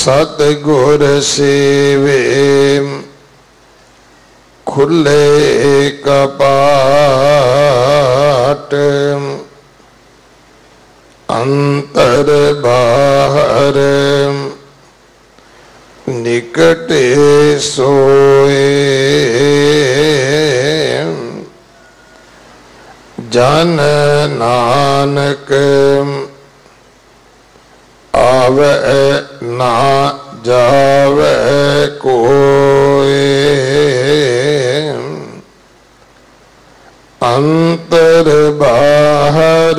सतगुर सेवे खुले कपाट, अंतर बाहर निकटे सोए। जन नानक आवे ना जावे कोई, अंतर बाहर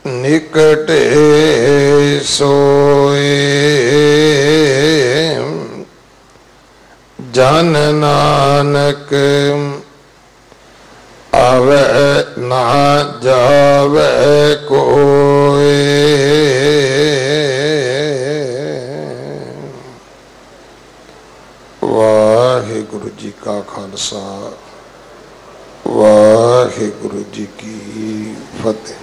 निकटे सोए। जन नानक आवे ना जावे कोई। वाहिगुरु जी का खालसा, वाहिगुरु जी की फतेह।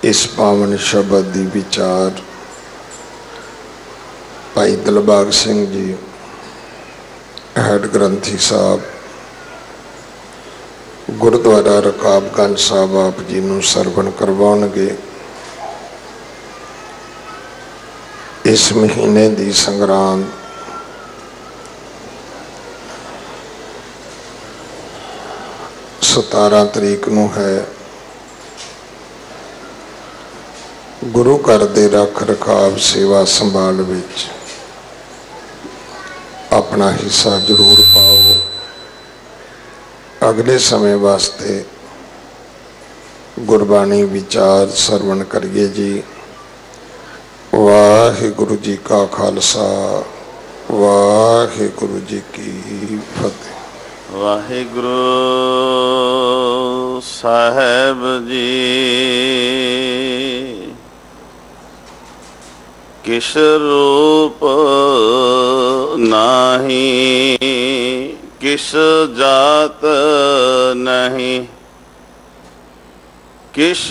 इस पावन शब्द दी विचार भाई दिलबाग सिंह जी हेड ग्रंथी साहब गुरुद्वारा रकाबगंज साहब आप जी नूं सरवण करवाउणगे। इस महीने दी संग्रांद 17 तरीक नूं है। गुरु घर दे रख रखाव सेवा संभाल विच अपना हिस्सा जरूर पाओ। अगले समय वास्ते गुरबाणी विचार सरवण करिए जी। वाहिगुरु जी का खालसा, वाहिगुरु जी की फतेह। वाहिगुरु साहेब जी किस रूप नाही, किस जात नहीं, किस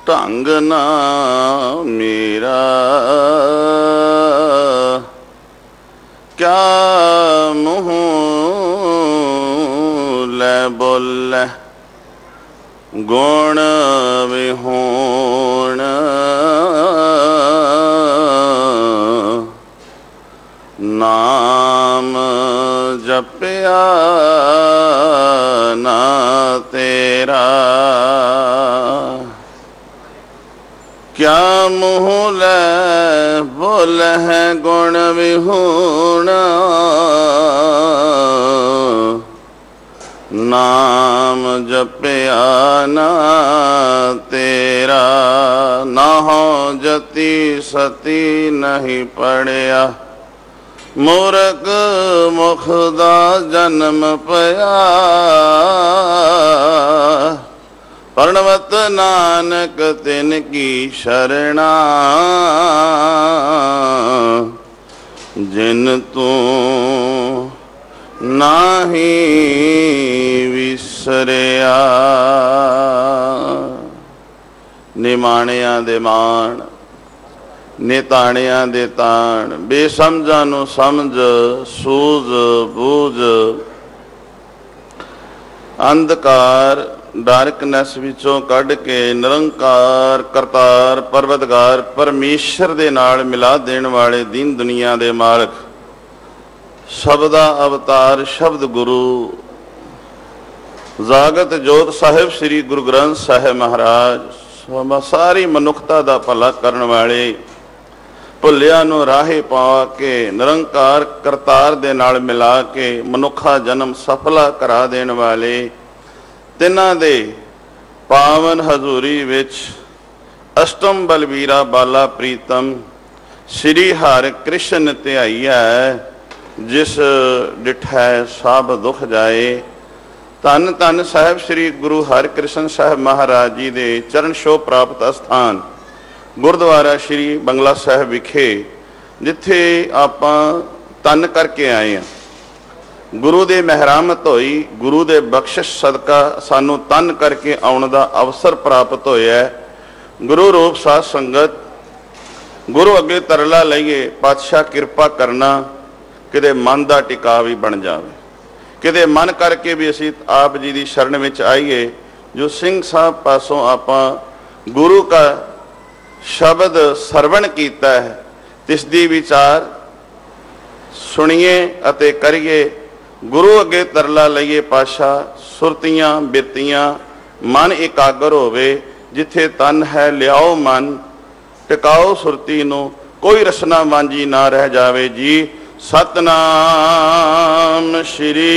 ढंग ना मेरा। क्या मुँह ले बोले गुण विहोण, नाम जपया ना तेरा। क्या मुँह ले बोल है गुण विहोण, नाम जपया ना तेरा। ना हो जति सती नहीं पढ़िया, मूर्ख मुख दा जन्म पया। प्रणवत नानक तिन की शरणा, जिन तू नाही विसरिया। निमाणिया दे मान, निताणिया दे ताण, बेसमझां नूं समझ, सूझ बूझ। अंधकार डार्कनैस विचों कढ़ के निरंकार करतार परवतगार परमेश्वर दे नाल मिला देण वाले दीन दुनिया दे मालक शब्दा अवतार शब्द गुरु जागत जोत साहिब श्री गुरु ग्रंथ साहिब महाराज सारी मनुखता दा भला करन वाले, भुलिया नूं राहे पा के निरंकार करतार दे नाल मिला के मनुखा जन्म सफला करा देण वाले, तिन्हां दे पावन हजूरी विच अष्टम बलवीरा बाला प्रीतम श्री हर कृष्ण ध्याईया। जिस डिठै सब दुख जाए। धन धन साहिब श्री गुरु हरकृष्ण साहिब महाराज जी के चरण छोह प्राप्त अस्थान गुरुद्वारा श्री बंगला साहिब विखे, जिथे आपां तन करके आए हैं। गुरु दे मेहरामत होई, गुरु दे बख्शिश सदका सानू तन करके आउण दा अवसर प्राप्त होया। गुरु रूप साध संगत, गुरु अगे तरला लईए, पातशाह किरपा करना किते मन दा टिका भी बन जावे, किते मन करके भी असीं आप जी दी शरण विच आईए। जो सिंह साहब पासों आपां गुरु का शब्द सरवण कीता है, तिस दी विचार सुनिए अते करिए। गुरु अगे तरला लईए, पातशाह सुरतियां बिरतियां मन एकागर होवे। जिथे तन है लियाओ मन, टिकाओ सुरती नूं, कोई रसना वांझी ना रह जावे जी। सतनाम श्री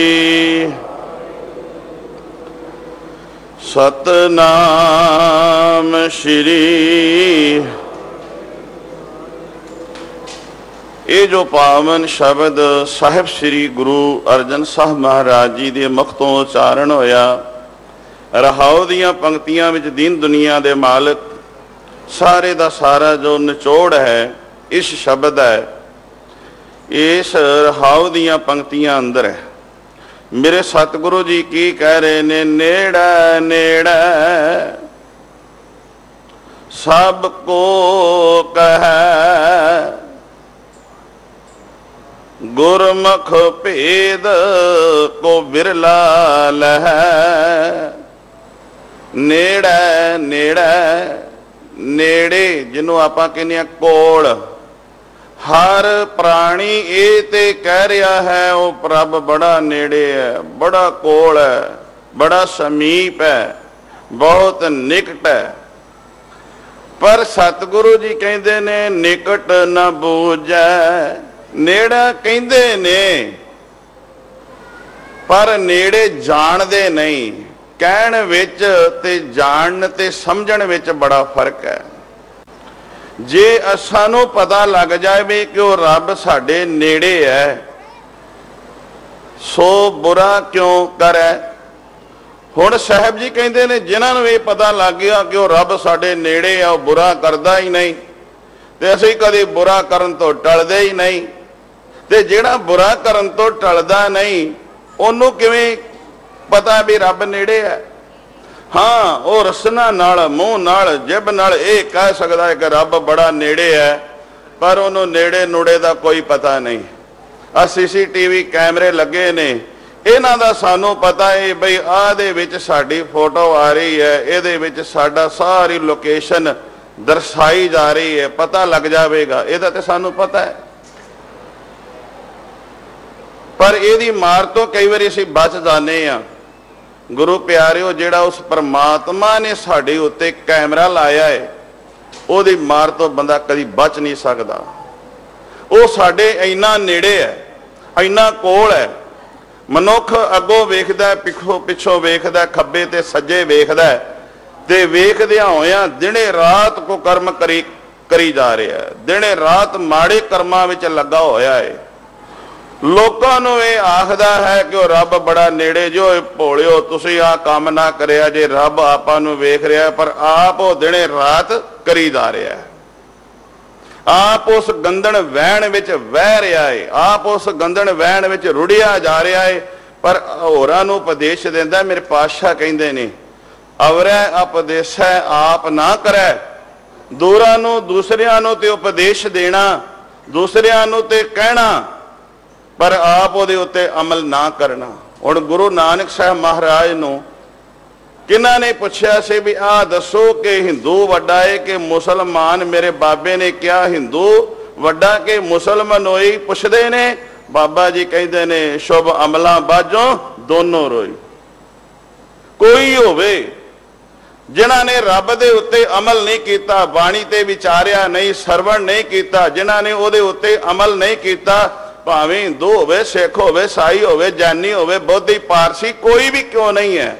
सतनाम श्री। ये जो पावन शब्द साहिब श्री गुरु अर्जन साहब महाराज जी के मुख तो उचारण होया, रहाओ दियां पंक्तियां विच दीन दुनिया दे मालिक सारे दा सारा जो निचोड़ है इस शब्द है, इस रहाओ दियां पंक्तियां अंदर है। मेरे सतगुरु जी की कह रहे ने, नेड़ा नेड़ा सबको कह, गुरमुख भेद को बिरला लह। नेड़ा नेड़ा, नेड़े जिन्हों आपां कहने आ कोल, हर प्राणी ये ते कह रहा है वो प्रभ बड़ा नेड़े है, बड़ा कोल है, बड़ा समीप है, बहुत निकट है। पर सतगुरु जी कहते ने निकट न बूझै। नेड़ा कहते ने पर नेड़े जानते नहीं। कहण विच ते जानन ते समझण विच बड़ा फर्क है। जे सानू पता लग जाए कि वो रब साडे नेड़े है, सो बुरा क्यों करे। हुण साहब जी कहते ने जिन्होंने ये पता लग गया कि वो रब साडे नेड़े है, वो बुरा करता ही नहीं, तो असीं कभी बुरा करन तो टलदे ही नहीं। ते जिहड़ा बुरा करन तो टलदा नहीं, उन्होंने किवें पता भी रब नेड़े है। हाँ, वो रसना नाल, मूँह नाल, जिब नाल ये कह सकता है कि रब बड़ा नेड़े है, पर उन्होंने नेड़े नुड़े का कोई पता नहीं। आ CCTV कैमरे लगे ने, इन्हां दा सानू पता है बई आदे विच साडी फोटो आ रही है, इहदे विच साडा सारी लोकेशन दर्शाई जा रही है, पता लग जाएगा, इहदा ते सानू पता है। पर इहदी मार तो कई बार असीं बच जाने आ। गुरु प्यारिओ, जिहड़ा उस परमात्मा ने साडे उत्ते कैमरा लाया है, उहदी मार तो बंदा कदी बच नहीं सकदा। वो साडे इन्ना नेड़े है, इन्ना कोल है। मनुख अगों वेखदा, पिछों वेखदा, खब्बे ते सज्जे वेखदा, ते वेखदियां होइयां दिने रात को कर्म करी जा रहा है, दिने रात माड़े कर्मां विच लगा होया है। लोकां नूं इह आखदा है कि रब बड़ा नेड़े, जो भोलिओ तुसीं आ काम ना करिया जे, रब आपां नूं वेख रहा है, पर आप वो दिने रात करी जा रहा है। आप उस गंदन वैण विच वह रहा है, आप उस गंदन वैण विच रुड़िया जा रहा है। पर होरां नूं उपदेश दिंदा, मेरे पातशाह कहंदे ने, अवरै उपदेशै आप ना करै। दूरां नूं दूसरियां नूं ते उपदेश देना, दूसरियां नूं ते कहना, पर आप उहदे उत्ते अमल ना करना। हुण गुरु नानक साहब महाराज नूं किन्हां ने पुछया सी भी आ दसो कि हिंदू वड्डा है कि मुसलमान। मेरे बाबे ने कहा हिंदू वड्डा कि मुसलमान होई। पुछदे ने, बाबा जी कहते ने शुभ अमलां बाजों दोनों रोई। कोई होवे जिन्हां ने रब दे उत्ते अमल नहीं कीता, बाणी ते विचारिया नहीं, सरवण नहीं कीता, जिन्हां ने उहदे उत्ते अमल नहीं कीता, भावें हिंदू होवे, सिख होवे, ईसाई होवे, जैनी होवे, बौद्धी, पारसी, कोई भी क्यों नहीं है।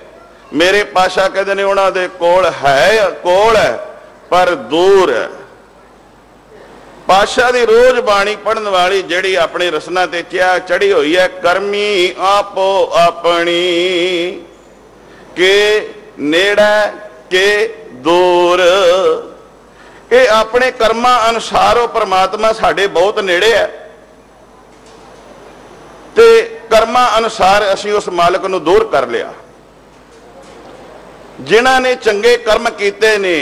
मेरे पातशाह कहते ने उन्हां दे कोल है पर दूर है। पातशाह दी रोज बाणी पढ़न वाली जिहड़ी अपनी रसना ते चढ़ी हुई है, करमी आपो अपनी के नेड़ा के दूर। ये अपने कर्मां अनुसार वो परमात्मा साडे बहुत नेड़े है। ते कर्मां अनुसार असीं उस मालिक नूं दूर कर लिया। जिन्हां ने चंगे कर्म कीते ने,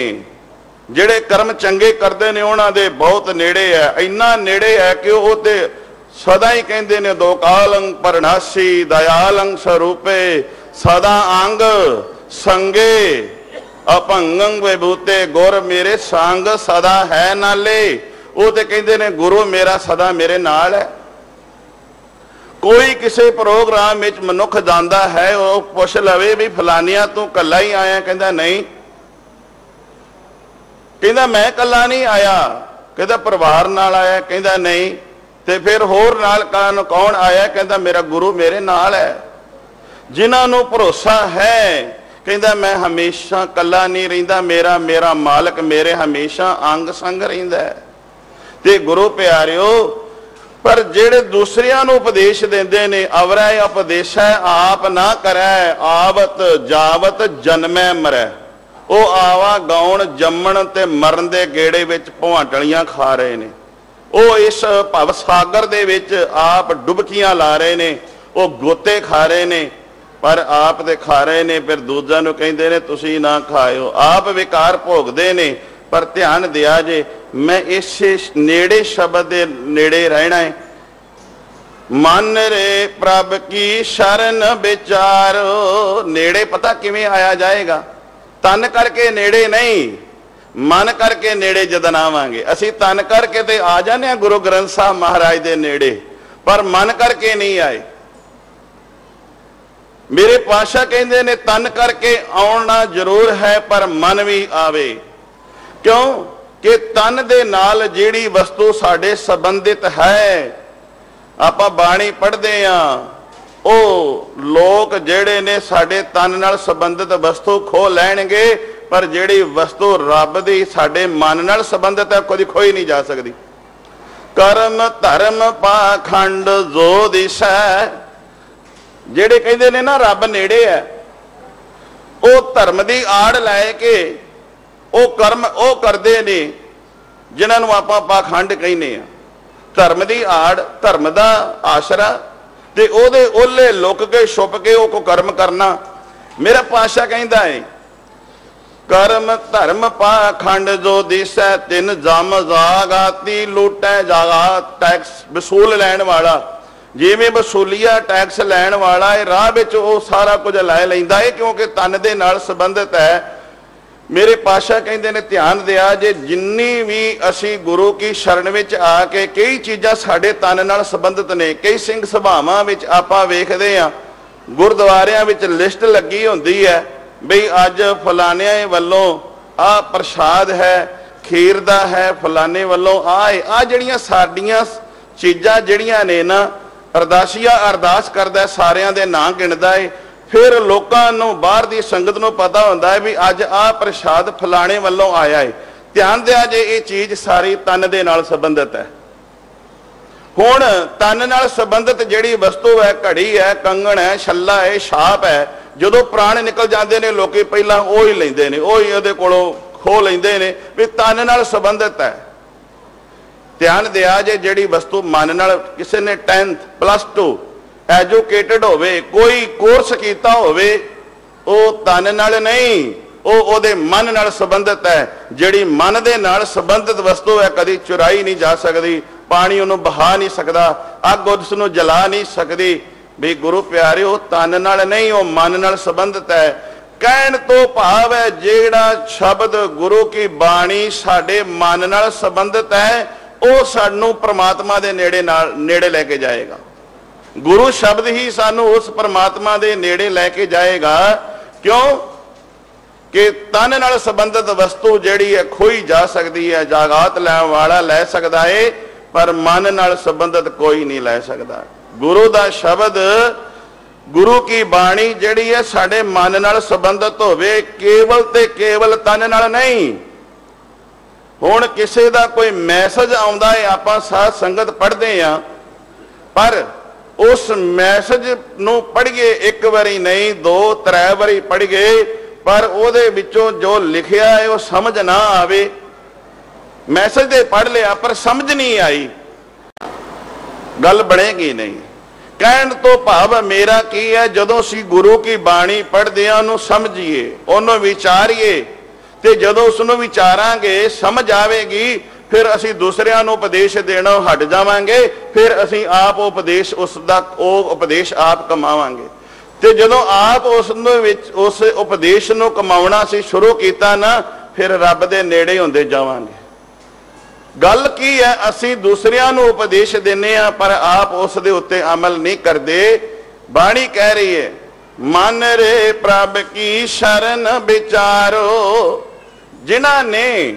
ਜਿਹੜੇ कर्म चंगे करते ने उन्हां दे बहुत नेड़े है, इन्ना नेड़े है कि वो ते सदा ही कहते ने दोकालंग परनासी दयालंग स्वरूपे सदा अंग संगे अपंगंग विभूते गुर मेरे संग सदा है नाले। वो ते कहते ने गुरु मेरा सदा मेरे नाल है। कोई किसी प्रोग्राम में मनुख जाता है, वो पुछ लवे भी फलानिया तू कला ही आया, कहता नहीं, कहता मैं कला नहीं आया, कहता परिवार नाल आया, कहता नहीं, ते फिर होर नाल कौन आया, कहता मेरा गुरु मेरे नाल है। जिन्होंने भरोसा है, कहता मैं हमेशा कला नहीं रहिंदा, मेरा मेरा मालिक मेरे हमेशा अंग संग रहिंदा है। ते गुरु प्यारिओ, पर जेड़े दूसरियां नूं उपदेश देंदे ने, अवरै उपदेशै आप ना करै आवत जावत जन्मै मरै। वो आवा गाउण जम्मण ते मरण दे गेड़े विच भवांटलियां खा रहे ने, वो इस भव सागर दे विच आप डुबकियां ला रहे ने, वो गोते खा रहे ने, पर आप दे खा रहे ने, फिर दूजा नूं कहंदे ने तुसीं ना खाओ। आप विकार भोगदे ने, पर ध्यान दिया जे मैं इसे नेड़े शब्द दे नेड़े रहना है। मन रे प्रभ की शरण विचारो, नेड़े पता किवें आया जाएगा? तन करके नेड़े नहीं, मन करके नेड़े जदन आवांगे। असीं तन करके ते आ जाने गुरु ग्रंथ साहब महाराज दे नेड़े, पर मन करके नहीं आए। मेरे पातशाह कहंदे ने तन करके आउणा जरूर है, पर मन भी आवे। क्यों कि तन दे नाल जिहड़ी वस्तु साडे संबंधित है, आपां बाणी पढ़दे हां, ओ लोक जिहड़े ने साडे तन नाल संबंधित वस्तु खो लैणगे, पर जिहड़ी वस्तु रब दी साडे मन नाल संबंधित है कदी खोई नहीं जा सकदी। कर्म धर्म पाखंड जो दिशा, जिहड़े कहंदे ने ना रब नेड़े है, ओ धर्म दी आड़ लै के ਉਹ कर्म ਉਹ ਕਰਦੇ ਨੇ जिन्हां ਨੂੰ ਆਪਾਂ ਪਾਖੰਡ ਕਹਿੰਦੇ ਆ। ਧਰਮ ਦੀ ਆੜ, ਧਰਮ ਦਾ ਆਸਰਾ, ਤੇ ਉਹਦੇ ਓਲੇ ਲੁਕ ਕੇ ਛੁਪ ਕੇ ਉਹ ਕੋ ਕਰਮ ਕਰਨਾ। ਮੇਰਾ ਪਾਤਸ਼ਾਹ ਕਹਿੰਦਾ ਹੈ कर्म धर्म पाखंड जो दिसै तिन जम जागाती लूटै जागात। टैक्स वसूल लैण वाला, जिवें वसूलिया टैक्स लैण वाला है, राह विच वो सारा कुछ लै लैंदा है, क्योंकि तन दे नाल संबंधित है। मेरे पातशाह कहते ने ध्यान दिया जे जिन्नी भी असी गुरु की शरण विच आके कई चीज़ां साडे तन नाल संबंधित ने। कई सिंह सभावां विच आपां वेखदे आ, गुरुद्वारियां विच लिस्ट लगी हुंदी है बई अज फलाने वालों आ प्रसाद है, खीर दा है, फलाने वालों आ जिहड़ियां साडीआं चीज़ां जिहड़ियां ने ना, अरदासिया अरदास करदा सारियां दे नां गिणदा है। फिर लोकां नूं बाहर दी संगत नूं पता हुंदा है भी अज आ प्रसाद फलाने वालों आया है। ध्यान दिया जे ये चीज़ सारी तन दे नाल संबंधित है। हुण तन नाल संबंधित जिहड़ी वस्तु है, घड़ी है, कंगण है, छल्ला है, छाप है, जदों प्राण निकल जाते हैं लोग पहला वो ही लेंदे ने, वो ही उहदे कोलों खो लेंदे ने भी तन नाल संबंधित है। ध्यान दिया जे जिहड़ी वस्तु मन नाल, किसी ने 10th +2 एजुकेटेड होवे, कोई कोर्स कीता होवे, वो तन नाल नहीं, वो मन नाल संबंधित है। जिहड़ी मन दे नाल संबंधित वस्तु है कदी चुराई नहीं जा सकती, पानी उन्होंने बहा नहीं सकता, अग उसनूं जला नहीं सकती। भी गुरु प्यारे वो तन नाल नहीं, वो मन नाल संबंधित है। कहण तो भाव है जिहड़ा शब्द गुरु की बाणी साडे मन नाल संबंधित है, वो सानू परमात्मा दे नेड़े लैके जाएगा। गुरु शब्द ही सानू उस परमात्मा दे नेड़े लैके जाएगा। क्यों कि तन नाल संबंधित वस्तु जिहड़ी है खोई जा सकती है, जागात लैण वाला लै सकदा है, पर मन नाल संबंधित कोई नहीं लै सकदा। गुरु दा शब्द, गुरु की बाणी जिहड़ी है साडे मन नाल संबंधित होवे, केवल ते केवल तन नाल नहीं। हुण किसी दा कोई मैसेज आउंदा है, आपां साध संगत पढ़दे आ, पर उस मैसेज नूं पढ़िए एक बारी नहीं 2-3 बारी पढ़िए, पर उहदे विचों जो लिखिया है वो समझ ना आवे। मैसेज दे पढ़ लिया पर समझ नहीं आई, गल बनेगी नहीं। ਕਹਿਣ ਤੋਂ ਭਾਵ ਮੇਰਾ ਕੀ ਹੈ, ਜਦੋਂ ਅਸੀਂ ਗੁਰੂ ਕੀ ਬਾਣੀ ਪੜ੍ਹਦੇ ਹਾਂ ਉਹਨੂੰ ਸਮਝੀਏ, ਉਹਨੂੰ ਵਿਚਾਰੀਏ, ਤੇ ਜਦੋਂ ਉਸ ਨੂੰ ਵਿਚਾਰਾਂਗੇ ਸਮਝ ਆਵੇਗੀ, ਫਿਰ ਅਸੀਂ ਦੂਸਰਿਆਂ ਨੂੰ ਉਪਦੇਸ਼ ਦੇਣਾ ਹਟ ਜਾਵਾਂਗੇ, ਫਿਰ ਅਸੀਂ ਆਪ ਉਪਦੇਸ਼ ਉਹ ਉਪਦੇਸ਼ ਆਪ ਕਮਾਵਾਂਗੇ। ਤੇ ਜਦੋਂ ਆਪ ਉਸ ਉਪਦੇਸ਼ ਨੂੰ ਕਮਾਉਣਾ ਅਸੀਂ ਸ਼ੁਰੂ ਕੀਤਾ ਨਾ, ਫਿਰ ਰੱਬ ਦੇ ਨੇੜੇ ਹੁੰਦੇ ਜਾਵਾਂਗੇ। ਗੱਲ ਕੀ ਹੈ, ਅਸੀਂ ਦੂਸਰਿਆਂ ਨੂੰ ਉਪਦੇਸ਼ ਦਿੰਦੇ ਹਾਂ ਪਰ ਆਪ ਉਸ ਦੇ ਉੱਤੇ ਅਮਲ ਨਹੀਂ ਕਰਦੇ। ਬਾਣੀ ਕਹਿ ਰਹੀ ਹੈ, ਮਨ ਰੇ ਪ੍ਰਭ ਕੀ ਸ਼ਰਨ ਵਿਚਾਰੋ। ਜਿਨ੍ਹਾਂ ਨੇ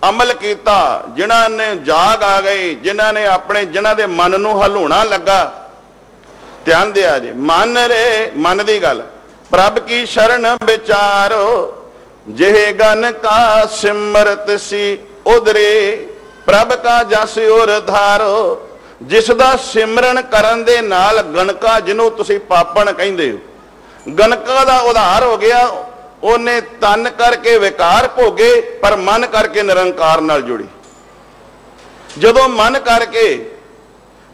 ਅਮਲ ਕੀਤਾ, ਜਿਨ੍ਹਾਂ ਨੇ ਜਾਗ ਆ ਗਈ, ਜਿਨ੍ਹਾਂ ਦੇ ਮਨ ਨੂੰ ਹਲੂਣਾ ਲੱਗਾ, ਧਿਆਨ ਦਿਆ ਜੇ, ਮਨ ਰੇ, ਮਨ ਦੀ ਗੱਲ, ਪ੍ਰਭ ਕੀ ਸ਼ਰਨ ਵਿਚਾਰੋ, ਜਿਹੇ ਗਨ ਕਾ ਸਿਮਰਤ ਸੀ ਉਧਰੇ, ਪ੍ਰਭ ਕਾ ਜਸ ਉਰ ਧਾਰੋ। ਜਿਸ ਦਾ ਸਿਮਰਨ ਕਰਨ ਦੇ ਨਾਲ ਗਣਕਾ, ਜਿਹਨੂੰ ਤੁਸੀਂ ਪਾਪਣ ਕਹਿੰਦੇ ਹੋ, ਗਣਕਾ ਦਾ ਉਧਾਰ ਹੋ ਗਿਆ। ਉਹਨੇ ਤਨ ਕਰਕੇ ਵਿਕਾਰ ਭੋਗੇ ਪਰ ਮਨ ਕਰਕੇ ਨਿਰੰਕਾਰ ਨਾਲ ਜੁੜੀ। ਜਦੋਂ ਮਨ ਕਰਕੇ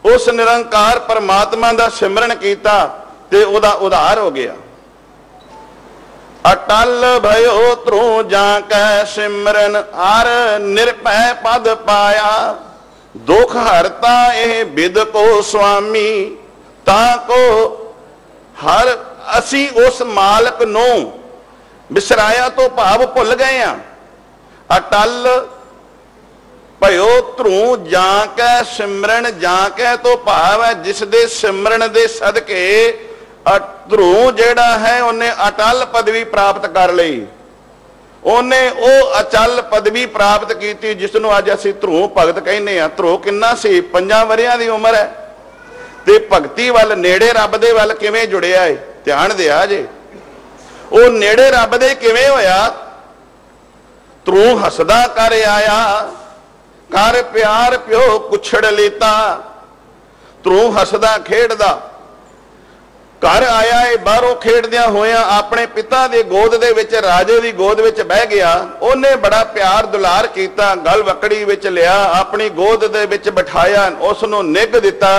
ਉਸ ਨਿਰੰਕਾਰ ਪਰਮਾਤਮਾ ਦਾ ਸਿਮਰਨ ਕੀਤਾ ਤੇ ਉਹਦਾ ਉਧਾਰ ਹੋ ਗਿਆ। ਅਟਲ ਭਇਓ ਤਰੂ ਜਾਂ ਕੈ ਸਿਮਰਨ, ਹਰ ਨਿਰਭੈ ਪਦ ਪਾਇਆ। ਦੁਖ ਹਰਤਾ ਇਹ ਬਿਦ ਕੋ ਸੁਆਮੀ, ਤਾਂ ਕੋ ਹਰ ਅਸੀਂ ਉਸ ਮਾਲਕ ਨੂੰ ਵਿਸਰਾਇਆ ਤੋਂ ਭਾਵ ਭੁੱਲ ਗਏ ਆ। ਅਟਲ ਭਇਓ ਧਰੂ ਜਾਂ ਕੈ ਸਿਮਰਨ, ਜਾਂ ਕੈ ਤੋਂ ਭਾਵ ਹੈ ਜਿਸ ਦੇ ਸਿਮਰਨ ਦੇ ਸਦਕੇ ਧਰੂ ਜਿਹੜਾ ਹੈ ਉਹਨੇ ਅਟਲ ਪਦਵੀ ਪ੍ਰਾਪਤ ਕਰ ਲਈ। ਉਹਨੇ ਉਹ ਅਚਲ ਪਦਵੀ ਪ੍ਰਾਪਤ ਕੀਤੀ ਜਿਸ ਨੂੰ ਅੱਜ ਅਸੀਂ ਧਰੂ ਭਗਤ ਕਹਿੰਦੇ ਆ। ਧਰੂ ਕਿੰਨਾ ਸੀ? 5 ਵਰਿਆਂ ਦੀ ਉਮਰ ਹੈ ਤੇ ਭਗਤੀ ਵੱਲ, ਨੇੜੇ ਰੱਬ ਦੇ ਵੱਲ ਕਿਵੇਂ ਜੁੜਿਆ ਹੈ, ਧਿਆਨ ਦਿਆ ਜੇ। ਉਹ ਨੇੜੇ ਰੱਬ ਦੇ ਕਿਵੇਂ ਹੋਇਆ? ਧਰੂ ਹੱਸਦਾ ਕਰ ਆਇਆ, ਕਰ ਪਿਆਰ ਪਿਓ ਕੁਛੜ ਲੀਤਾ। ਧਰੂ ਹੱਸਦਾ ਖੇਡਦਾ ਘਰ ਆਇਆ ਏ, ਬਾਹਰੋਂ ਖੇਡਦਿਆਂ ਹੋਇਆਂ ਆਪਣੇ ਪਿਤਾ ਦੇ ਗੋਦ ਦੇ ਵਿੱਚ, ਰਾਜੇ ਦੀ ਗੋਦ ਵਿੱਚ ਬਹਿ ਗਿਆ। ਉਹਨੇ ਬੜਾ ਪਿਆਰ ਦੁਲਾਰ ਕੀਤਾ, ਗਲ ਵਕੜੀ ਵਿੱਚ ਲਿਆ, ਆਪਣੀ ਗੋਦ ਦੇ ਵਿੱਚ ਬਿਠਾਇਆ, ਉਸ ਨੂੰ ਨਿੱਘ ਦਿੱਤਾ।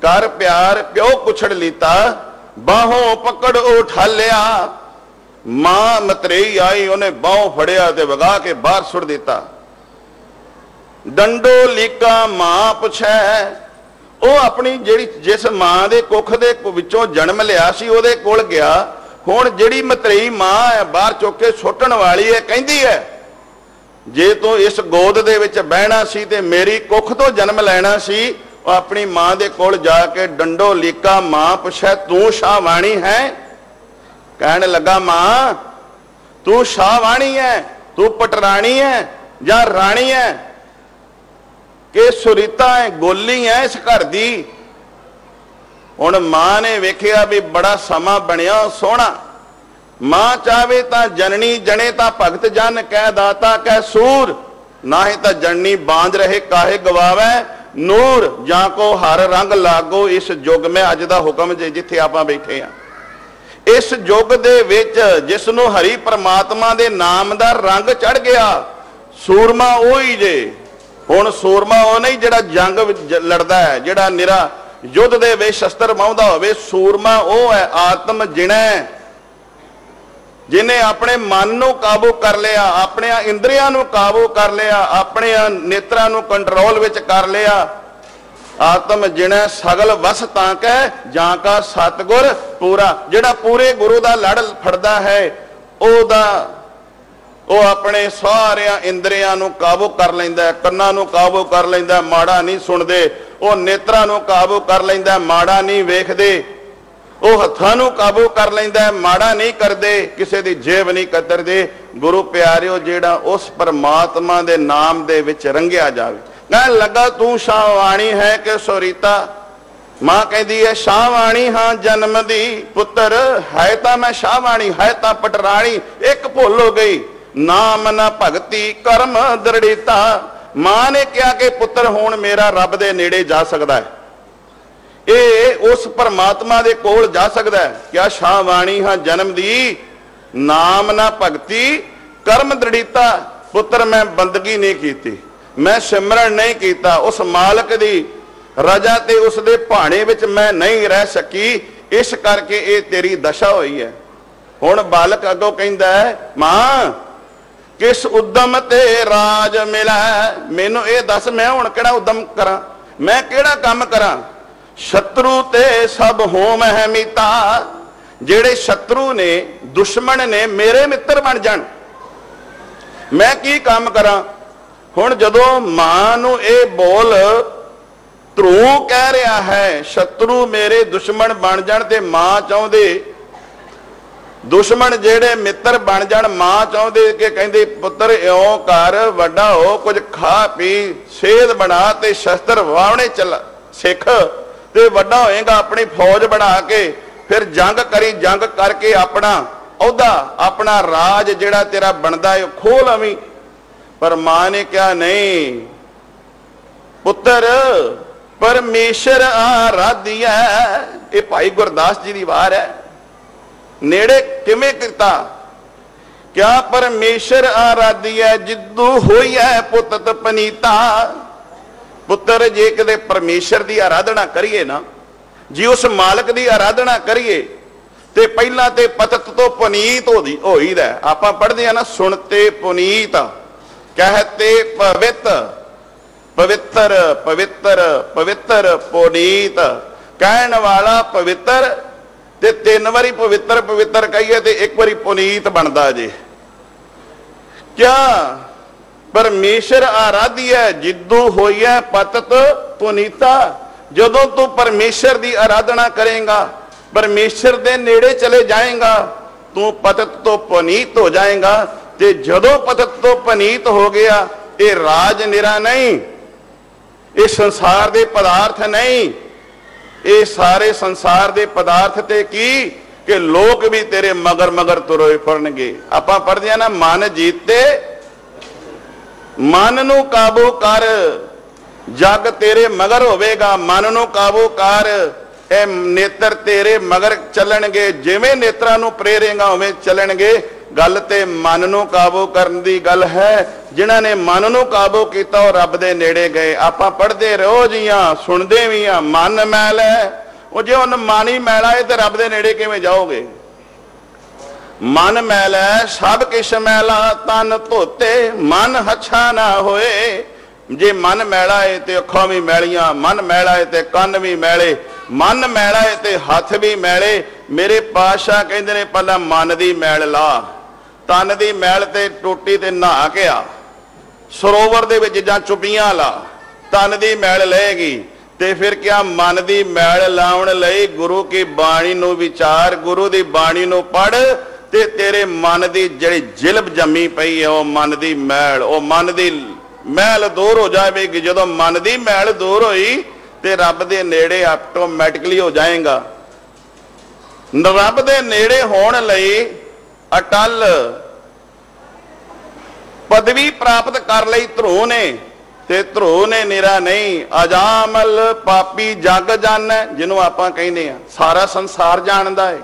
ਕਰ ਪਿਆਰ ਪਿਓ ਕੁਛੜ ਲੀਤਾ, ਬਾਹੋਂ ਪਕੜ ਉਠਾਲਿਆ। ਮਾਂ ਮਤਰੇਈ ਆਈ, ਉਹਨੇ ਬਾਹੋਂ ਫੜਿਆ ਤੇ ਵਗਾ ਕੇ ਬਾਹਰ ਸੁੱਟ ਦਿੱਤਾ। ਡੰਡੋ ਲੀਕਾ ਮਾਂ ਪੁੱਛੈ, ਉਹ ਆਪਣੀ ਜਿਹੜੀ ਜਿਸ ਮਾਂ ਦੇ ਕੁੱਖ ਦੇ ਵਿੱਚੋਂ ਜਨਮ ਲਿਆ ਸੀ ਉਹਦੇ ਕੋਲ ਗਿਆ। ਹੁਣ ਜਿਹੜੀ ਮਤਰੇਈ ਮਾਂ ਹੈ, ਬਾਹਰ ਚੁੱਕ ਕੇ ਸੁੱਟਣ ਵਾਲੀ ਹੈ, ਕਹਿੰਦੀ ਹੈ ਜੇ ਤੂੰ ਇਸ ਗੋਦ ਦੇ ਵਿੱਚ ਬਹਿਣਾ ਸੀ ਤੇ ਮੇਰੀ ਕੁੱਖ ਤੋਂ ਜਨਮ ਲੈਣਾ ਸੀ। ਉਹ ਆਪਣੀ ਮਾਂ ਦੇ ਕੋਲ ਜਾ ਕੇ ਡੰਡੋ ਲੀਕਾ ਮਾਂ ਪੁੱਛੈ, ਤੂੰ ਸ਼ਾਹਵਾਣੀ ਹੈ? ਕਹਿਣ ਲੱਗਾ, ਮਾਂ ਤੂੰ ਸ਼ਾਹਵਾਣੀ ਹੈ, ਤੂੰ ਪਟਰਾਣੀ ਹੈ ਜਾਂ ਰਾਣੀ ਹੈ ਕਿ ਸੁਰੀਤਾ ਹੈ, ਗੋਲੀ ਹੈ ਇਸ ਘਰ ਦੀ? ਹੁਣ ਮਾਂ ਨੇ ਵੇਖਿਆ ਵੀ ਬੜਾ ਸਮਾਂ ਬਣਿਆ ਸੋਹਣਾ। ਮਾਂ ਚਾਵੇ ਤਾਂ ਜਨਨੀ ਜਣੇ ਤਾਂ ਭਗਤ ਜਨ ਕਹਿ ਦਾਤਾ ਕਹਿ ਸੂਰ, ਨਾਹੀਂ ਤਾਂ ਜਨਨੀ ਬਾਂਝ ਰਹੇ ਕਾਹੇ ਗਵਾਵੇ ਨੂਰ। ਜਾਂ ਕੋ ਹਰ ਰੰਗ ਲਾਗੋ ਇਸ ਯੁੱਗ ਮੈਂ, ਅੱਜ ਦਾ ਹੁਕਮ ਜੇ ਜਿੱਥੇ ਆਪਾਂ ਬੈਠੇ ਆ, ਇਸ ਯੁੱਗ ਦੇ ਵਿੱਚ ਜਿਸ ਨੂੰ ਹਰੀ ਪ੍ਰਮਾਤਮਾ ਦੇ ਨਾਮ ਦਾ ਰੰਗ ਚੜ ਗਿਆ, ਸੂਰਮਾ ਉਹੀ ਜੇ। ਹੁਣ ਸੂਰਮਾ ਉਹ ਨਹੀਂ ਜਿਹੜਾ ਜੰਗ ਲੜਦਾ ਹੈ, ਜਿਹੜਾ ਨਿਰਾ ਯੁੱਧ ਦੇ ਵਿੱਚ ਸ਼ਸਤਰ ਮਾਉਂਦਾ ਹੋਵੇ। ਸੂਰਮਾ ਉਹ ਹੈ ਆਤਮ ਜਿਣੈ, ਜਿਹਨੇ ਆਪਣੇ ਮਨ ਨੂੰ ਕਾਬੂ ਕਰ ਲਿਆ, ਆਪਣੀਆਂ ਇੰਦਰੀਆਂ ਨੂੰ ਕਾਬੂ ਕਰ ਲਿਆ, ਆਪਣੇ ਨੇਤਰਾਂ ਨੂੰ ਕੰਟਰੋਲ ਵਿੱਚ ਕਰ ਲਿਆ। ਆਤਮ ਜਿਣੈ ਸਗਲ ਵਸ ਤਾਂ ਕਹਿ, ਜਾਂ ਕਾ ਸਤਿਗੁਰ ਪੂਰਾ। ਜਿਹੜਾ ਪੂਰੇ ਗੁਰੂ ਦਾ ਲੜ ਫੜਦਾ ਹੈ ਉਹ ਆਪਣੇ ਸਾਰਿਆਂ ਇੰਦਰੀਆਂ ਨੂੰ ਕਾਬੂ ਕਰ ਲੈਂਦਾ, ਕੰਨਾਂ ਨੂੰ ਕਾਬੂ ਕਰ ਲੈਂਦਾ, ਮਾੜਾ ਨਹੀਂ ਸੁਣਦੇ। ਉਹ ਨੇਤਰਾਂ ਨੂੰ ਕਾਬੂ ਕਰ ਲੈਂਦਾ, ਮਾੜਾ ਨਹੀਂ ਵੇਖਦੇ। ਉਹ ਹੱਥਾਂ ਨੂੰ ਕਾਬੂ ਕਰ ਲੈਂਦਾ, ਮਾੜਾ ਨਹੀਂ ਕਰਦੇ, ਕਿਸੇ ਦੀ ਜੇਬ ਨਹੀਂ ਕਤਰਦੇ। ਗੁਰੂ ਪਿਆਰਿਓ, ਜਿਹੜਾ ਉਸ ਪਰਮਾਤਮਾ ਦੇ ਨਾਮ ਦੇ ਵਿੱਚ ਰੰਗਿਆ ਜਾਵੇ। ਕਹਿਣ ਲੱਗਾ, ਤੂੰ ਸ਼ਾਹਵਾਣੀ ਹੈ ਕਿ ਸੁਰੀਤਾ? ਮਾਂ ਕਹਿੰਦੀ ਹੈ, ਸ਼ਾਹਵਾਣੀ ਹਾਂ ਜਨਮ ਦੀ ਪੁੱਤਰ, ਹੈ ਤਾਂ ਮੈਂ ਸ਼ਾਹਵਾਣੀ, ਹੈ ਤਾਂ ਪਟਰਾਣੀ। ਇੱਕ ਭੁੱਲ ਹੋ ਗਈ, ਨਾਮ ਨਾ ਭਗਤੀ ਕਰਮ ਦ੍ਰਿੜੀਤਾ। ਮਾਂ ਨੇ ਕਿਹਾ ਕਿ ਪੁੱਤਰ ਹੁਣ ਮੇਰਾ ਰੱਬ ਦੇ ਨੇੜੇ ਜਾ ਸਕਦਾ ਹੈ, ਇਹ ਉਸ ਪਰਮਾਤਮਾ ਦੇ ਕੋਲ ਜਾ ਸਕਦਾ ਹੈ। ਕਿਆ ਸ਼ਾਹਵਾਣੀ ਹਾਂ ਜਨਮ ਦੀ, ਨਾਮ ਨਾ ਭਗਤੀ ਕਰਮ ਦ੍ਰਿੜੀਤਾ। ਪੁੱਤਰ ਮੈਂ ਬੰਦਗੀ ਨਹੀਂ ਕੀਤੀ, ਮੈਂ ਸਿਮਰਨ ਨਹੀਂ ਕੀਤਾ, ਉਸ ਮਾਲਕ ਦੀ रजा ते उसदे भाणे विच मैं नहीं रह सकी, इस करके ये तेरी दशा हुई है। हुण बालक अगों कहंदा है, मां किस उद्यम ते राज मिला, मैनू ये दस मैं हुण किहड़ा उद्यम करा, मैं किहड़ा काम करा। शत्रु ते सब होम है मीता, जेड़े शत्रु ने दुश्मन ने मेरे मित्र बन जाण, मैं की काम करा। हुण जदों मां नूं ये बोल ध्रुव कह रहा है शत्रु मेरे दुश्मन बन जाण, ते मां चाहुंदी दुश्मन जेड़े मित्र बन जाण, मां चाहुंदी कि कहंदी पुत्र इउं कर, वड्डा हो, कुछ खा पी, सेहत बना ते शस्त्र वावणे चल सिख, ते वड्डा होएगा, अपनी फौज बना के फिर जंग करी, जंग करके अपना औदा अपना राज जेड़ा तेरा बनदा है खोह लवी। पर मां ने कहा नहीं पुत्र, परमेश्वर आराध्य है। ये भाई गुरदास जी की वार है। नेड़े किवें किता, क्या परमेश्वर आराध्य है, जिद्दू होई है पुत पनीता। पुत्र जे कदे परमेश्वर की आराधना करिए ना जी, उस मालक की आराधना करिए ते पहला ते पतत तो पुनीत होईदा। आपां पढ़दे आ ना, सुनते पुनीत, कहते पवित्र, पवित्र पवित्र पवित्र पुनीत, कहण वाला पवित्र ते 3 बारी पवित्र पवित्र कहिए ते 1 बारी पुनीत बनता जी। क्या परमेश्वर आराध्य है, जिद्दू होई है पतत पुनीता। जदों तू परमेश्वर की आराधना करेगा, परमेश्वर के नेड़े चले जाएगा, तू पतत तो पुनीत हो जाएगा। ते जदों पतत तो पुनीत हो गया, ये राज निरा नहीं, ये संसार के पदार्थ नहीं, ये सारे संसार के पदार्थ ते की कि लोग भी तेरे मगर मगर तुरे फिरनगे। आपां पढ़दे आ ना, मन जीते मन नू काबू कर, जग तेरे मगर होवेगा, मन नू काबू कर, ए नेत्र तेरे मगर चलणगे, जिवें नेत्रां नू प्रेरेगा उवें चलणगे। गल ते मन नू काबू करन दी गल है। जिन्हां ने मन नू काबू कीता वो रब दे नेड़े गए। आपां पढ़दे रोज ही आ, सुनदे भी आ, मन मैल है, वो जे हुण मन ही मैला है ते रब दे नेड़े किवें जाओगे। मन मैल है, सब किश मैला तन धोते, मन हच्छा ना होए। जे मन मैला है तो अखां भी मैलियां, मन मैला है तो कन्न भी मैले, मन मैला है तो हथ भी मैले। मेरे पातशाह कहंदे ने पहला मन दी मैल ला, तन दी मैल ते टोटी ते नहा के आ, सरोवर दे विच जां चुपियां ला, तन दी मैल लएगी। ते फिर क्या मन दी मैल लाउण लई गुरु की बाणी नूं विचार, गुरु दी बाणी नूं पढ़, ते तेरे मन दी जिहड़ी जिलब जम्मी पई है, वो मन दी मैल, वो मन दी मैल दूर हो जाएगी। जदों मन दी मैल दूर होई ते रब दे नेड़े ऑटोमैटिकली हो जाएगा। रब दे नेड़े होण लई अटल पदवी प्राप्त कर लई ध्रुव ने, ते ध्रुव ने निरा नहीं, अजामल पापी जग जानै, जिन्हों आपां कहंदे आ सारा संसार जानदा है।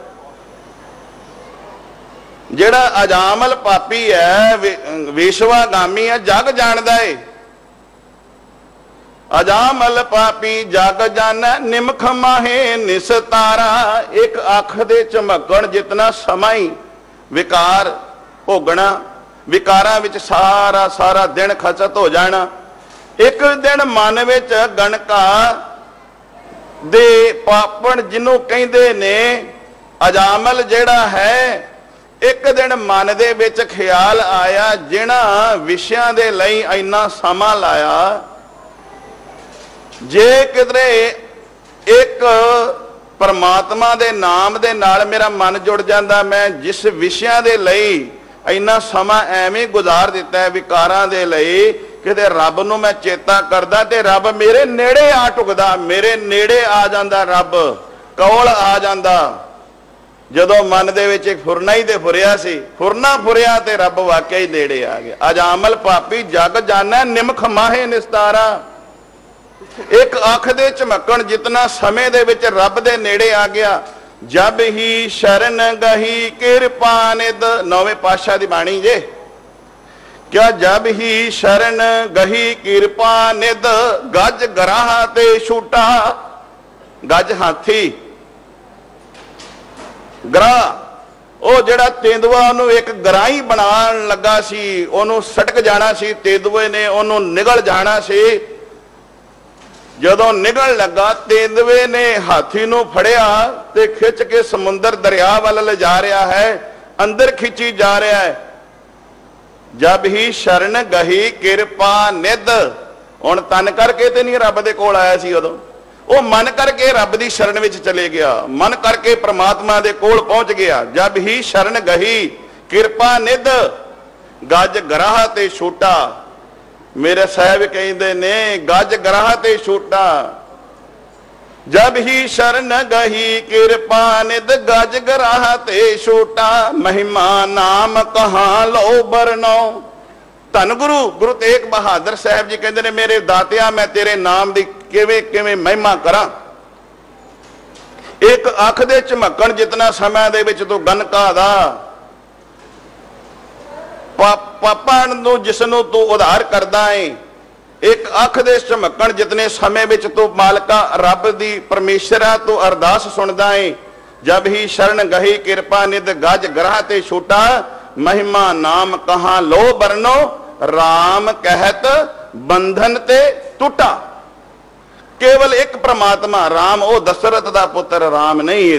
जेड़ा अजामल पापी है, विश्वागामी है, जग जानदा है। अजामल पापी जग जानै, निमख माहे निस्तारा। एक अख दे झमकण जितना समा ही विकार भोगना, विकारां विच सारा सारा दिन खचत हो जाना। एक दिन मन विच गणका दे पापण जिन्हों कहंदे ने अजामल जेड़ा है, एक दिन मन दे विच ख्याल आया, जिन्हां विषयां दे लई इन्ना समा लाया, जे किधरे एक परमात्मा दे नाम दे नाल मेरा मन जुड़ जाता, मैं जिस विषयां दे लई इन्ना समा एवें गुजार दिता है विकारां दे लई, किते रब नूं मैं चेता करदा ते रब मेरे नेड़े आ टुकदा, मेरे नेड़े आ जांदा, रब कोल आ जांदा। जदों मन दे विच एक फुरना ही ते फुरिया सी, फुरना फुरिया ते रब वाकई नेड़े आ गया। अजामल पापी जग जानै, निमख माहे निस्तारा। एक अख दे झमकण जितना समय दे विच रब दे नेड़े आ गया। जब ही शरण गही किरपा निध, नौवें पातशाह दी बाणी जे, क्या जब ही शरण गही कृपा निध, गज गराह ते छूटा। गज हाथी, गराह ਉਹ ਜਿਹੜਾ ਤੇਂਦੂਆ ਉਹਨੂੰ ਇੱਕ ਗਰਾਹੀ ਬਣਾਉਣ ਲੱਗਾ ਸੀ, ਉਹਨੂੰ ਸਟਕ ਜਾਣਾ ਸੀ, ਤੇਂਦੂਏ ਨੇ ਉਹਨੂੰ ਨਿਗਲ ਜਾਣਾ ਸੀ। ਜਦੋਂ ਨਿਗਲ ਲੱਗਾ, ਤੇਂਦੂਏ ਨੇ ਹਾਥੀ ਨੂੰ ਫੜਿਆ ਤੇ ਖਿੱਚ ਕੇ ਸਮੁੰਦਰ ਦਰਿਆ ਵੱਲ ਲਿਜਾ ਰਿਹਾ ਹੈ, ਅੰਦਰ ਖਿੱਚੀ ਜਾ ਰਿਹਾ ਹੈ। ਜਬ ਹੀ ਸ਼ਰਨ ਗਹੀ ਕਿਰਪਾ ਨਿਧ, ਹੁਣ ਤਨ ਕਰਕੇ ਤੇ ਨਹੀਂ ਰੱਬ ਦੇ ਕੋਲ ਆਇਆ ਸੀ, ਉਦੋਂ ਉਹ ਮਨ ਕਰਕੇ ਰੱਬ ਦੀ ਸ਼ਰਨ ਵਿੱਚ ਚਲੇ ਗਿਆ, ਮਨ ਕਰਕੇ ਪ੍ਰਮਾਤਮਾ ਦੇ ਕੋਲ ਪਹੁੰਚ ਗਿਆ। ਜਬ ਹੀ ਸ਼ਰਨ ਗਹੀ ਕਿਰਪਾ ਨਿਧ, ਗੱਜ ਗਰਾਹ ਤੇ ਛੋਟਾ। ਮੇਰੇ ਸਾਹਿਬ ਕਹਿੰਦੇ ਨੇ ਗੱਜ ਗਰਾਹ ਤੇ ਛੋਟਾ। ਜਬ ਹੀ ਸ਼ਰਨ ਗਹੀ ਕਿਰਪਾ ਨਿਧ, ਗੱਜ ਗਰਾਹ ਤੇ ਛੋਟਾ। ਮਹਿਮਾ ਨਾਮ ਕਹਾਂ ਲਓ ਬਰਨੋ। ਧੰਨ ਗੁਰੂ ਤੇਗ ਬਹਾਦਰ ਸਾਹਿਬ ਜੀ ਕਹਿੰਦੇ ਨੇ ਮੇਰੇ ਦਾਤਿਆ ਮੈਂ ਤੇਰੇ ਨਾਮ ਦੀ ਕਿਵੇਂ ਕਿਵੇਂ ਮਹਿਮਾ ਕਰਾਂ। ਇੱਕ ਅੱਖ ਦੇ ਝਮਕਣ ਜਿਤਨਾ ਸਮੇਂ ਦੇ ਵਿੱਚ ਤੂੰ ਗਨਕਾ ਦਾ ਪਾਪਾਂ ਨੂੰ ਜਿਸ ਨੂੰ ਤੂੰ ਉਧਾਰ ਕਰਦਾ ਏ, ਇੱਕ ਅੱਖ ਦੇ ਝਮਕਣ ਜਿਤਨੇ ਸਮੇਂ ਵਿੱਚ ਤੂੰ ਮਾਲਕਾ ਰੱਬ ਦੀ ਪਰਮੇਸ਼ਰਾ ਤੂੰ ਅਰਦਾਸ ਸੁਣਦਾ ਏ। ਜਬ ਹੀ ਸ਼ਰਨ ਗਹੀ ਕਿਰਪਾ ਨਿਧ, ਗਜ ਗਰਾਹ ਤੇ ਛੋਟਾ। ਮਹਿਮਾ ਨਾਮ ਕਹਾਂ ਲੋ ਬਰਨੋ, ਰਾਮ ਕਹਿਤ ਬੰਧਨ ਤੇ ਟੁੱਟਾ। ਕੇਵਲ ਇੱਕ ਪ੍ਰਮਾਤਮਾ ਰਾਮ, ਉਹ ਦਸ਼ਰਥ ਦਾ ਪੁੱਤਰ ਰਾਮ ਨਹੀਂ,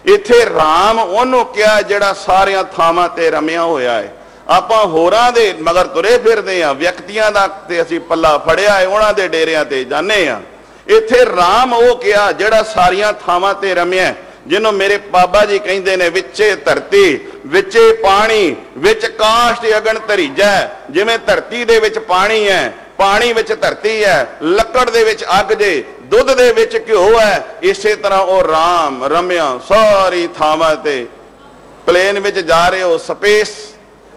ਇੱਥੇ ਰਾਮ ਉਹਨੂੰ ਕਿਹਾ ਜਿਹੜਾ ਸਾਰੀਆਂ ਥਾਵਾਂ ਤੇ ਰਮਿਆ ਹੋਇਆ ਹੈ। ਆਪਾਂ ਹੋਰਾਂ ਦੇ ਮਗਰ ਤੁਰੇ ਫਿਰਦੇ ਆ, ਵਿਅਕਤੀਆਂ ਦਾ ਤੇ ਅਸੀਂ ਪੱਲਾ ਫੜਿਆ ਹੈ, ਉਹਨਾਂ ਦੇ ਡੇਰਿਆਂ ਤੇ ਜਾਂਦੇ ਆ। ਇੱਥੇ ਰਾਮ ਉਹ ਕਿਹਾ ਜਿਹੜਾ ਸਾਰੀਆਂ ਥਾਵਾਂ ਤੇ ਰਮਿਆ, ਜਿਹਨੂੰ ਮੇਰੇ ਬਾਬਾ ਜੀ ਕਹਿੰਦੇ ਨੇ ਵਿੱਚੇ ਧਰਤੀ ਵਿੱਚੇ ਪਾਣੀ, ਵਿੱਚ ਕਾਸ਼ਟ ਅਗਨ ਧਰੀਜੈ। ਜਿਵੇਂ ਧਰਤੀ ਦੇ ਵਿੱਚ ਪਾਣੀ ਹੈ, ਪਾਣੀ ਵਿੱਚ ਧਰਤੀ ਹੈ, ਲੱਕੜ ਦੇ ਵਿੱਚ ਅੱਗ ਜੇ, ਦੁੱਧ ਦੇ ਵਿੱਚ ਘਿਓ ਹੈ, ਇਸੇ ਤਰ੍ਹਾਂ ਉਹ ਰਾਮ ਰਮਿਆ ਸਾਰੀ ਥਾਵਾਂ ਤੇ। ਪਲੇਨ ਵਿੱਚ ਜਾ ਰਹੇ ਹੋ, ਸਪੇਸ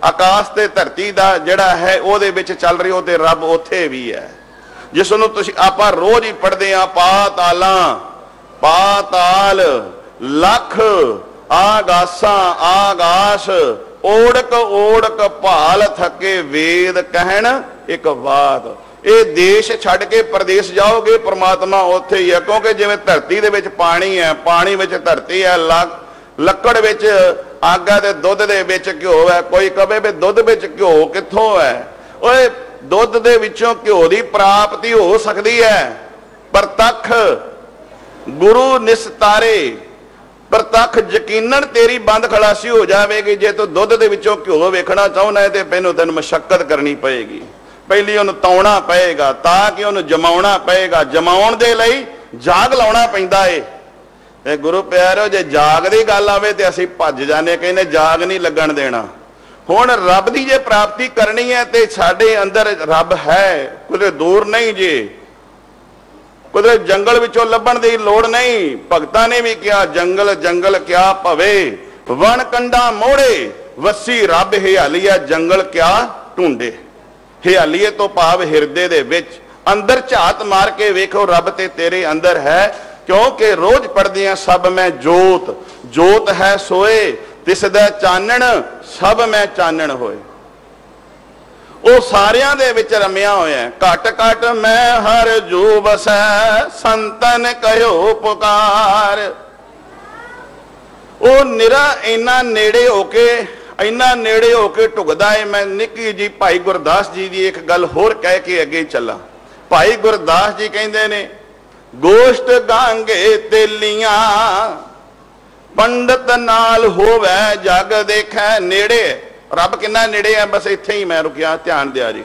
ਆਕਾਸ਼ ਤੇ ਧਰਤੀ ਦਾ ਜਿਹੜਾ ਹੈ ਉਹਦੇ ਵਿੱਚ ਚੱਲ ਰਹੇ ਹੋ, ਤੇ ਰੱਬ ਉੱਥੇ ਵੀ ਹੈ ਜਿਸ ਨੂੰ ਤੁਸੀਂ ਆਪਾਂ ਰੋਜ਼ ਹੀ ਪੜ੍ਹਦੇ ਆ। ਪਾਤਾਲਾਂ ਪਾਤਾਲ ਲੱਖ ਆਗਾਸਾਂ ਆਗਾਸ, ਓੜਕ ਓੜਕ ਭਾਲ ਥਕੇ ਵੇਦ ਕਹਿਣ ਇੱਕ ਬਾਤ। ਇਹ ਦੇਸ਼ ਛੱਡ ਕੇ ਪ੍ਰਦੇਸ਼ ਜਾਓਗੇ, ਪ੍ਰਮਾਤਮਾ ਉੱਥੇ ਹੀ ਹੈ। ਕਿਉਂਕਿ ਜਿਵੇਂ ਧਰਤੀ ਦੇ ਵਿੱਚ ਪਾਣੀ ਹੈ, ਪਾਣੀ ਵਿੱਚ ਧਰਤੀ ਹੈ, ਲੱਕੜ ਵਿੱਚ ਅੱਗ ਹੈ, ਤੇ ਦੁੱਧ ਦੇ ਵਿੱਚ ਘਿਓ ਹੈ। ਕੋਈ ਕਹੇ ਵੀ ਦੁੱਧ ਵਿੱਚ ਘਿਓ ਕਿੱਥੋਂ ਹੈ? ਓਏ ਦੁੱਧ ਦੇ ਵਿੱਚੋਂ ਘਿਓ ਦੀ ਪ੍ਰਾਪਤੀ ਹੋ ਸਕਦੀ ਹੈ। ਪ੍ਰਤੱਖ ਗੁਰੂ ਨਿਸਤਾਰੇ, ਪ੍ਰਤੱਖ ਯਕੀਨਨ ਤੇਰੀ ਬੰਦ ਖਲਾਸੀ ਹੋ ਜਾਵੇਗੀ। ਜੇ ਤੂੰ ਦੁੱਧ ਦੇ ਵਿੱਚੋਂ ਘਿਓ ਵੇਖਣਾ ਚਾਹੁੰਦਾ ਹੈ ਤੇ ਪਹਿਲੋਂ ਤੈਨੂੰ ਮਸ਼ੱਕਤ ਕਰਨੀ ਪਏਗੀ। ਪਹਿਲੀ ਉਹਨੂੰ ਤਾਉਣਾ ਪਏਗਾ, ਤਾਂ ਕਿ ਉਹਨੂੰ ਜਮਾਉਣਾ ਪਏਗਾ। ਜਮਾਉਣ ਦੇ ਲਈ ਜਾਗ ਲਾਉਣਾ ਪੈਂਦਾ ਏ। ਤੇ ਗੁਰੂ ਪਿਆਰਿਓ, ਜੇ ਜਾਗ ਦੀ ਗੱਲ ਆਵੇ ਤੇ ਅਸੀਂ ਭੱਜ ਜਾਂਦੇ, ਕਹਿੰਦੇ ਜਾਗ ਨਹੀਂ ਲੱਗਣ ਦੇਣਾ। ਹੁਣ ਰੱਬ ਦੀ ਜੇ ਪ੍ਰਾਪਤੀ ਕਰਨੀ ਹੈ ਤੇ ਸਾਡੇ ਅੰਦਰ ਰੱਬ ਹੈ, ਕੁਝ ਦੂਰ ਨਹੀਂ ਜੇ, ਕੁਝ ਜੰਗਲ ਵਿੱਚੋਂ ਲੱਭਣ ਦੀ ਲੋੜ ਨਹੀਂ। ਭਗਤਾਂ ਨੇ ਵੀ ਕਿਹਾ ਜੰਗਲ ਜੰਗਲ ਕਿਆ ਭਵੇ, ਵਣ ਕੰਡਾ ਮੋੜੇ, ਵਸੀ ਰੱਬ ਹਿਆਲੀਆ ਜੰਗਲ ਕਿਆ ਢੂੰਡੇ। ਹਿਆਲੀਏ ਤੋਂ ਭਾਵ ਹਿਰਦੇ ਦੇ ਵਿੱਚ, ਅੰਦਰ ਝਾਤ ਮਾਰ ਕੇ ਵੇਖੋ ਰੱਬ ਤੇ ਤੇਰੇ ਅੰਦਰ ਹੈ। ਕਿਉਂਕਿ ਰੋਜ਼ ਪੜ੍ਹਦੇ ਆ ਸਭ ਮੈਂ ਜੋਤ, ਜੋਤ ਹੈ ਸੋਏ ਤਿਸ ਦਾ ਚਾਨਣ, ਸਭ ਮੈਂ ਚਾਨਣ ਹੋਏ। ਉਹ ਸਾਰਿਆਂ ਦੇ ਵਿੱਚ ਰਮਿਆ ਹੋਇਆ। ਘਟ ਘਟ ਮੈਂ ਹਰ ਜੂ ਵਸੈ, ਸੰਤਨ ਕਹਿਓ ਪੁਕਾਰ। ਉਹ ਨਿਰਾ ਇੰਨਾ ਨੇੜੇ ਹੋ ਕੇ ਢੁਕਦਾ ਏ। ਮੈਂ ਨਿੱਕੀ ਜੀ ਭਾਈ ਗੁਰਦਾਸ ਜੀ ਦੀ ਇੱਕ ਗੱਲ ਹੋਰ ਕਹਿ ਕੇ ਅੱਗੇ ਚੱਲਾਂ। ਭਾਈ ਗੁਰਦਾਸ ਜੀ ਕਹਿੰਦੇ ਨੇ, ਗੋਸ਼ਟ ਗਾਂਗੇ ਤੇਲੀਆਂ, ਪੰਡਤ ਨਾਲ ਹੋਵੇ ਜਗ ਦੇਖੈ ਨੇੜੇ। ਰੱਬ ਕਿੰਨਾ ਨੇੜੇ ਹੈ, ਬਸ ਇੱਥੇ ਹੀ ਮੈਂ ਰੁਕਿਆ, ਧਿਆਨ ਦਿਆ ਜੀ।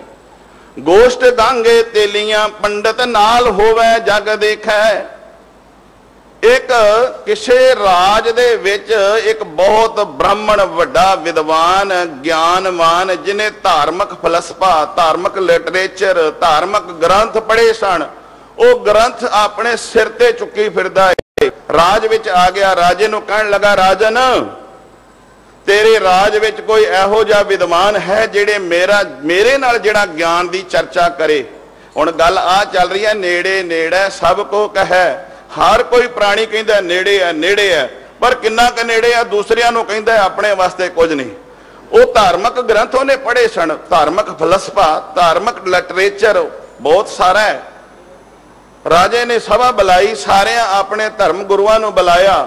ਗੋਸ਼ਟ ਗਾਂਗੇ ਤੇਲੀਆਂ, ਪੰਡਤ ਨਾਲ ਹੋਵੇ ਜਗ ਦੇਖੈ। ਇੱਕ ਕਿਸੇ ਰਾਜ ਦੇ ਵਿੱਚ ਇੱਕ ਬਹੁਤ ਬ੍ਰਾਹਮਣ, ਵੱਡਾ ਵਿਦਵਾਨ, ਗਿਆਨਵਾਨ, ਜਿਹਨੇ ਧਾਰਮਿਕ ਫਲਸਫਾ, ਧਾਰਮਿਕ ਲਿਟਰੇਚਰ, ਧਾਰਮਿਕ ਗ੍ਰੰਥ ਪੜ੍ਹੇ ਸਨ, ਉਹ ਗ੍ਰੰਥ ਆਪਣੇ ਸਿਰ ਤੇ ਚੁੱਕੀ ਫਿਰਦਾ ਹੈ। ਰਾਜ ਵਿੱਚ ਆ ਗਿਆ, ਰਾਜੇ ਨੂੰ ਕਹਿਣ ਲੱਗਾ, ਰਾਜਨ ਤੇਰੇ ਰਾਜ ਵਿੱਚ ਕੋਈ ਇਹੋ ਜਿਹਾ ਵਿਦਵਾਨ ਹੈ ਜਿਹੜੇ ਮੇਰੇ ਨਾਲ ਜਿਹੜਾ ਗਿਆਨ ਦੀ ਚਰਚਾ ਕਰੇ। ਹੁਣ ਗੱਲ ਆ ਚੱਲ ਰਹੀ ਹੈ, ਨੇੜੇ ਨੇੜੇ ਸਭ ਕੋ ਕਹੈ। ਹਰ ਕੋਈ ਪ੍ਰਾਣੀ ਕਹਿੰਦਾ ਨੇੜੇ ਹੈ ਨੇੜੇ ਹੈ, ਪਰ ਕਿੰਨਾ ਕੁ ਨੇੜੇ ਆ ਦੂਸਰਿਆਂ ਨੂੰ ਕਹਿੰਦਾ, ਆਪਣੇ ਵਾਸਤੇ ਕੁਝ ਨਹੀਂ। वो धार्मिक ग्रंथ उन्हें पढ़े सन, धार्मिक फलसफा, धार्मिक लिटरेचर बहुत सारा है। राजे ने सभा बुलाई, सारे अपने धर्म गुरुआं नूं बुलाया,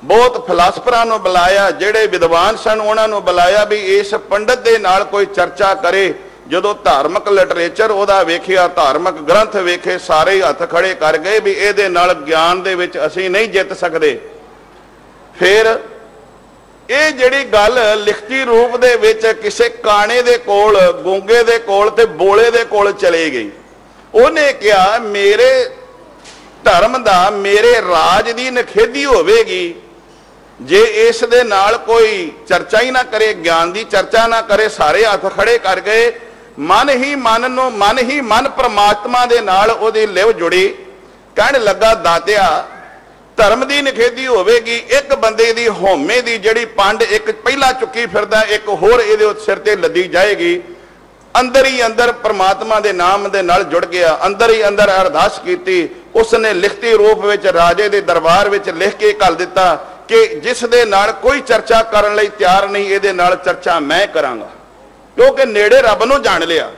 बहुत फिलासफरां नूं बुलाया, जिहड़े विद्वान सन उन्हां नूं बुलाया भी इस पंडित दे नाल कोई चर्चा करे। जदों धार्मिक लिटरेचर ओहदा वेखिया, धार्मिक ग्रंथ वेखे, सारे हथ खड़े कर गए भी इहदे नाल ज्ञान दे विच असीं नहीं जित सकदे। फिर ये जिहड़ी गल लिखती रूप दे विच किसे काणे दे कोल, गूंगे दे कोल ते बोले दे कोल चली गई। उहने कहा मेरे धर्म दा, मेरे राज दी नखेधी होवेगी जे इस दे नाल कोई चर्चा ही ना करे, ज्ञान दी चर्चा ना करे। सारे हथ खड़े कर गए। मन ही मन परमात्मा दे नाल ओहदी लिव जुड़ी। कहण लगा दातिया धर्म की निखेधी होवेगी, एक बंदे की होमे की जिहड़ी पंड एक पहला चुकी फिरदा, एक होर इहदे सिर ते लदी जाएगी। अंदर ही अंदर परमात्मा के नाम दे नाल जुड़ गया, अंदर ही अंदर अरदास की। उसने लिखती रूप विच राजे के दरबार विच लिख के घल दिता कि जिस दे नाल कोई चर्चा करन लई तैयार नहीं, इहदे नाल चर्चा मैं करांगा, क्योंकि नेड़े रब नूं जान लिया।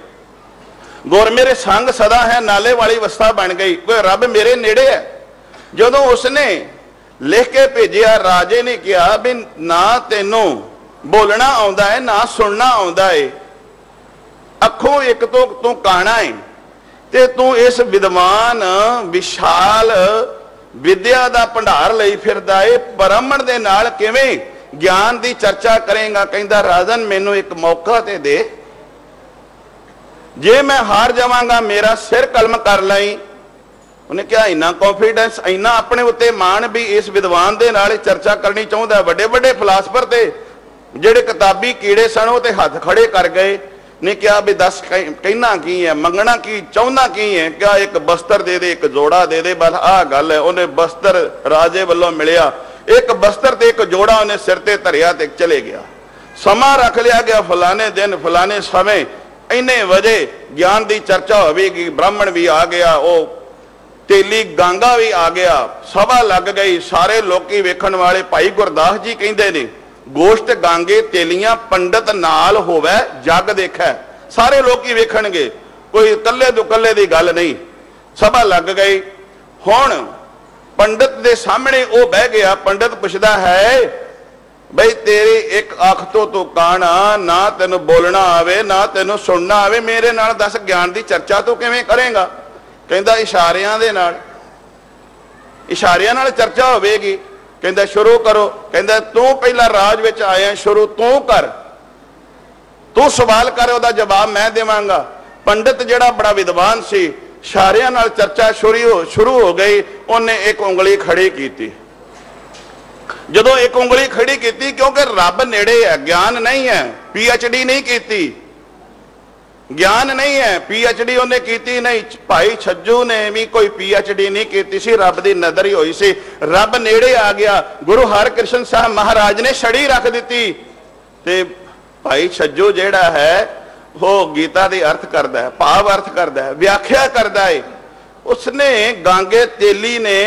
गुर मेरे संग सदा है, नाले वाली अवस्था बन गई, कोई रब मेरे नेड़े है। जदों उसने लिख के भेजिया, राजे ने कहा भी ना तेनों बोलना आउंदा है, ना सुनना आउंदा है, अखों एक तो तू काना है ते तू इस विद्वान विशाल विद्या दा भंडार लई फिरदा है, ब्राह्मण दे नाल किवें ज्ञान दी चर्चा करेगा। कहंदा राजन मैनू एक मौका ते दे, जे मैं हार जावांगा मेरा सिर कलम कर लाई। उन्हें क्या इन्ना कॉन्फिडेंस, इन्ना अपने उत्ते मान भी इस विद्वान दे नाल चर्चा करनी चाहुंदा। बड़े बड़े फिलासफर ते जिहड़े किताबी कीड़े सन वो ते हाथ खड़े कर गए। ने क्या भी दस कहना की है, मंगना की चाहुंदा की है, क्या एक बस्तर दे दे, एक जोड़ा दे दे, बस आ गल है। उन्हें बस्तर राजे वालों मिलिया, एक बस्तर ते एक जोड़ा उन्हें सिर ते धरिया ते चले गया। समा रख लिया गया, फलाने दिन फलाने समय इन्ने वजे ज्ञान की चर्चा होगी। ब्राह्मण भी आ गया, वो तेली गांगा भी आ गया, सभा लग गई। सारे लोकी वेखण वाले, भाई गुरदास जी कहंदे ने गोश्त गांगे तेलियां पंडित नाल होवे जग देखै। सारे लोकी वेखणगे, कोई कल्ले दो कल्ले दी गल नहीं। सभा लग गई। हुण पंडित दे सामने वो बह गया। पंडित पुछदा है बई तेरी एक अख तो तू काना, ना तेनू बोलना आवे ना तेनू सुनना आवे, मेरे नाल दस ज्ञान की चर्चा तू किवें करेगा? कहंदा इशारियां दे नाल, इशारियां नाल चर्चा होवेगी। कहंदा शुरू करो। कहंदा तू पहला राज विच आया, शुरू तू कर, तू सवाल कर, ओहदा जवाब मैं देवांगा। पंडित जिहड़ा बड़ा विद्वान सी, इशारियां नाल चर्चा शुरू हो गई। उन्हें एक उंगली खड़ी की। जदों एक उंगली खड़ी की, क्योंकि रब नेड़े है, ज्ञान नहीं है, PhD नहीं की, ज्ञान नहीं है, PhD उन्हें की नहीं। भाई छज्जू ने भी कोई PhD नहीं की सी, रब की नजर ही हुई सी। रब नेड़े आ गया। गुरु हरकृष्ण साहब महाराज ने छड़ी रख दी ते भाई छज्जू जेड़ा है वो गीता दी अर्थ करता है, भाव अर्थ करता है, व्याख्या करता है। उसने गांगे तेली ने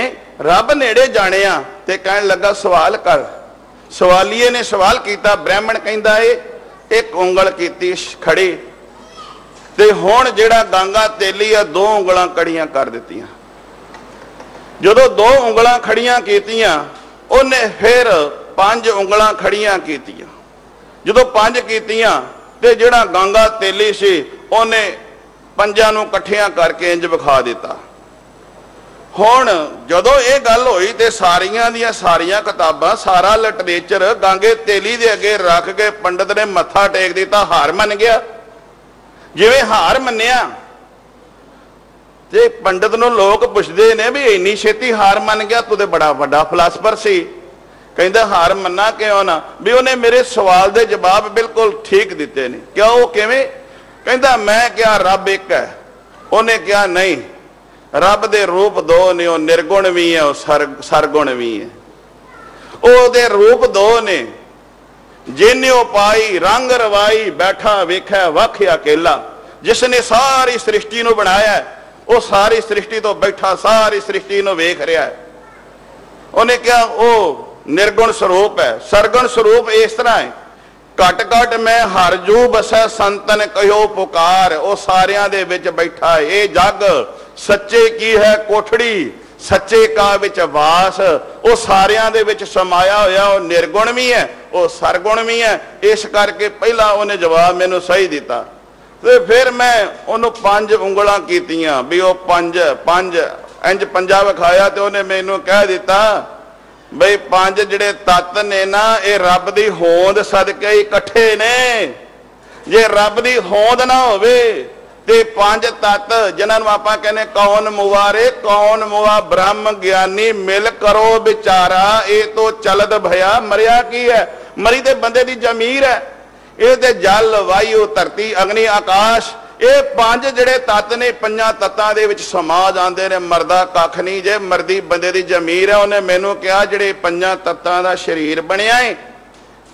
रब नेड़े जानिया ते कहन लगा सवाल कर। सवालीए ने सवाल किया। ब्राह्मण कहंदा है एक उंगल की खड़ी ते हुण जिहड़ा गांगा तेली है दो उंगलां कड़ियां कर दित्तियां। जदों दो उंगलां खड़ियां कीतियां, उन्हें फिर 5 उंगलां खड़ियां कीतियां। जदों 5 कीतियां ते जिहड़ा गांगा तेली सी उन्हें 5 नूं इकट्ठियां करके इंज विखा दिता। हुण जदों ये गल होई ते सारियां दियां सारियां किताबां, सारा लिटरेचर गांगे तेली दे अगे रख के पंडित ने मत्था टेक दिता, हार मन गया। जिवें हार मन्निया ते पंडित नूं लोग पुछदे ने भी इन्नी छेती हार मन गया, तू ते बड़ा वड्डा फिलासफर सी। कहंदा हार मन्ना क्यों ना, भी उन्हें मेरे सवाल दे जवाब बिल्कुल ठीक दिते ने। क्या वो किवें? कहंदा मैं क्या रब एक है। उन्हें क्या नहीं, रब दे रूप 2 ने, वो निर्गुण भी है, वो सरगुण भी है। ओहदे रूप 2 ने, जिन्हों पाई रंग रवाई बैठा वेखै वख अकेला। जिसने सारी सृष्टि नूं बनाया है, वो सारी सृष्टि तो बैठा सारी सृष्टि नूं वेख रहा है। उन्हें क्या वो निर्गुण स्वरूप है। सरगुण स्वरूप इस तरह है, घट घट मैं हर जू बसै संतन कहो पुकार। वो सारियां दे विच बैठा ये जग सच्चे की है कोठड़ी सच्चे का विच वास। वो सारियां दे विच समाया होया, वो निर्गुण भी है वो सरगुण भी है। इस करके पहला उन्हें जवाब मैनू सही दिता ते फिर मैं उन्होंने 5 उंगलां कीतियां भी वो 5 इंज पंजा विखाया ते उन्हें मैनू कह दिता बई 5 जिहड़े तत्त ने ना ये रब दी होंद सदके इकट्ठे ने। जे रब दी होंद ना होवे ते 5 तत्त जिन्हां नूं आपां कहने कौन मुवारे कौन मुआ ब्रह्म ज्ञानी मिल करो विचारा। ये तो चलद भया मरिया की है, मरी ते बंदे दी जमीर है। ये ते जल वायु धरती अग्नि आकाश ये 5 जिहड़े तत्त ने 5 तत्तां दे विच समा जांदे ने। मरदा कख नहीं जे मरदी बंदे दी जमीर है। उन्हें मैनू कहा जिहड़े 5 तत्तां दा शरीर बनिया है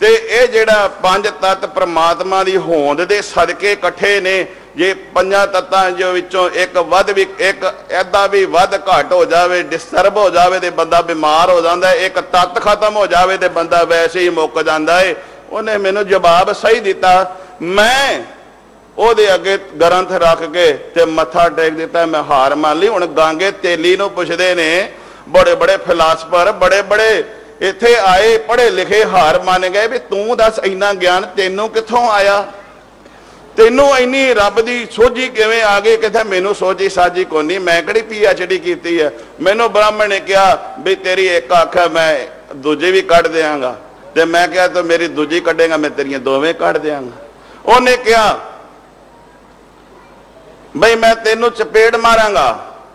ते ये जिहड़ा 5 तत्त परमात्मा दी होंद दे सदके इकट्ठे ने। जे 5 तत्तां जो विचों एक वध भी एक ऐदा भी वध घट हो जाए डिस्टर्ब हो जाए तो बंदा बीमार हो जाता है। एक तत्त खत्म हो जाए तो बंदा वैसे ही मुक जाता है। उन्हें मैनू जवाब सही दिता। मैं ओदे अगे ग्रंथ रख के ते मत्था टेक दिता। मैं हार मान ली। हुण गांगे तेली नूं पुछदे ने बड़े बड़े फिलासफर बड़े बड़े इत्थे आए पढ़े लिखे हार मान गए भी तू दस इन्ना ज्ञान तेनों कित्थों आया, तेनों इन्नी रब दी सोझी किवें आ गई। कहता मैनू सोझी साझी कोई नहीं, मैं किहड़ी PhD की है। मैनू ब्राह्मण ने कहा भी तेरी एक अख है मैं दूजी भी कढ़ देंगा। ते मैं कहा तो मेरी दूजी कढ़ेगा मैं तेरियां दोवें कढ़ देंगा। उन्हें कहा बई मैं तेनू चपेड़ मारांगा।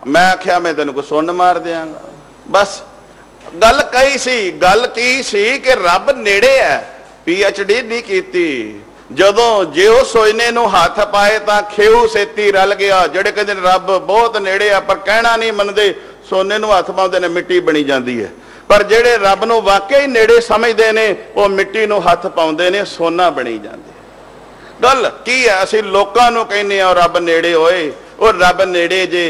मैं आख्या मैं तेन को सुन मार देंगा। बस गल कही सी। गल की सी कि रब नेड़े है। PhD नहीं की। जदों जे वो सोचने नूं हथ पाए तो खेऊ सेती रल गया। जेड़े कहते रब बहुत नेड़े आ पर कहना नहीं मनते सोने नूं हथ पाउंदे ने मिट्टी बनी जाती है। पर जेड़े रब नूं वाकई नेड़े समझते ने वो मिट्टी नूं हथ पाउंदे ने सोना बनी जाती। गल की है असीं लोकां नूं कहने आ रब नेड़े होए वो रब नेड़े जे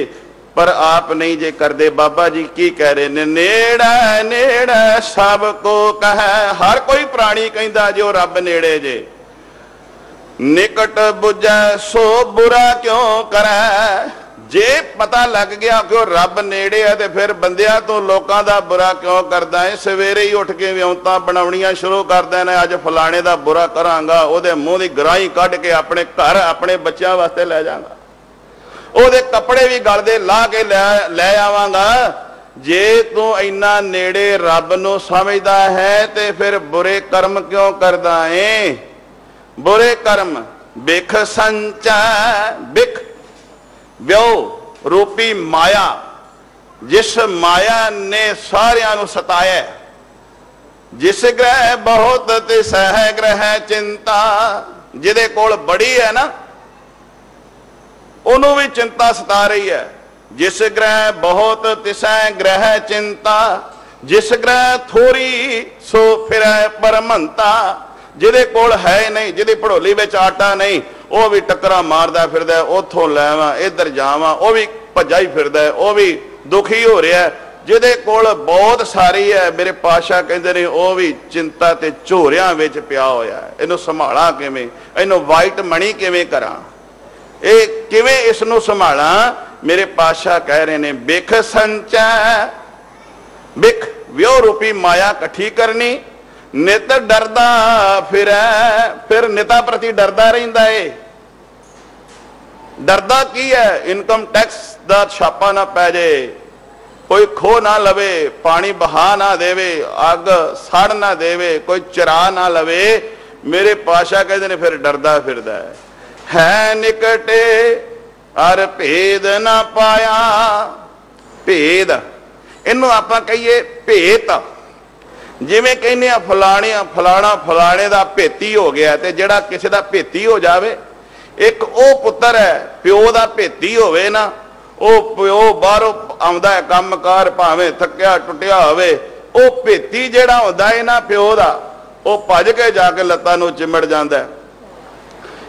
पर आप नहीं जे करदे। बाबा जी की कह रहे ने नेड़ा नेड़ा सब को कह। हर कोई प्राणी कहंदा जो रब नेड़े जे। निकट बुझै सो बुरा क्यों करे। जे पता लग गया कि रब नेड़े है तो फिर बंदियां तो लोकां दा बुरा क्यों करदा है। सवेरे ही उठ के विਉਂਤਾਂ बनाउणियां शुरू कर देना अज फलाने दा बुरा करांगा ओदे मूँह दी गराही कढ के अपने घर अपने बच्चों वास्ते लै जांगा। ओदे कपड़े भी गल दे ला के लै आवांगा। जे तू इन्ना नेड़े रब नूं समझदा है ते फिर बुरे कर्म क्यों करदा है। बुरे कर्म बिख संचा बिख व्यो रूपी माया जिस माया ने सारियां नूं सताया। जिस ग्रह बहुत तिसह ग्रह चिंता। जिहदे कोल बड़ी है ना उन्हों भी चिंता सता रही है। जिस ग्रह बहुत तिसह ग्रह चिंता। जिस ग्रह थोड़ी सो फिर परमंता। जिहदे कोल है नहीं जिहदी भड़ोली विच आटा नहीं वह भी टकरा मारदा फिरदा उथों लैवां इधर जावां वह भी भज्जा ही फिरदा वह भी दुखी हो रहा है। जिहदे कोल बहुत सारी है मेरे पातशाह कहंदे ने वह भी चिंता ते झोरियां विच पिया होया है। इहनूं संभाला किवें इहनूं वाइट मनी किवें करां ये किवें इसनूं संभाला। मेरे पातशाह कह रहे ने बिख संचै बिख व्यो रूपी माया इकट्ठी करनी। नित डरदा फिर निता प्रति डरदा रहिंदा है। डरदा की है इनकम टैक्स दा छापा ना पै जाए कोई खो ना लवे पानी बहा ना देवे अग सड़ ना देवे कोई चरा ना लवे। मेरे पातशाह कहते ने फिर डरदा फिरदा है निकटे अर भेद ना पाया। भेद इनू आपां कहिए भेत जिवें कहने फलाना फलाने का भेती हो गया तो जिहड़ा किसी का भेती हो जाए एक वो पुत्र है प्यो का भेती होवे ना वो प्यो बाहरों आउंदा है काम कार भावें थक्या टुटिया होवे वो भेती जिहड़ा हुंदा है ना प्यो का वो भज के जाके लत्तां नूं चिमड़ जांदा है।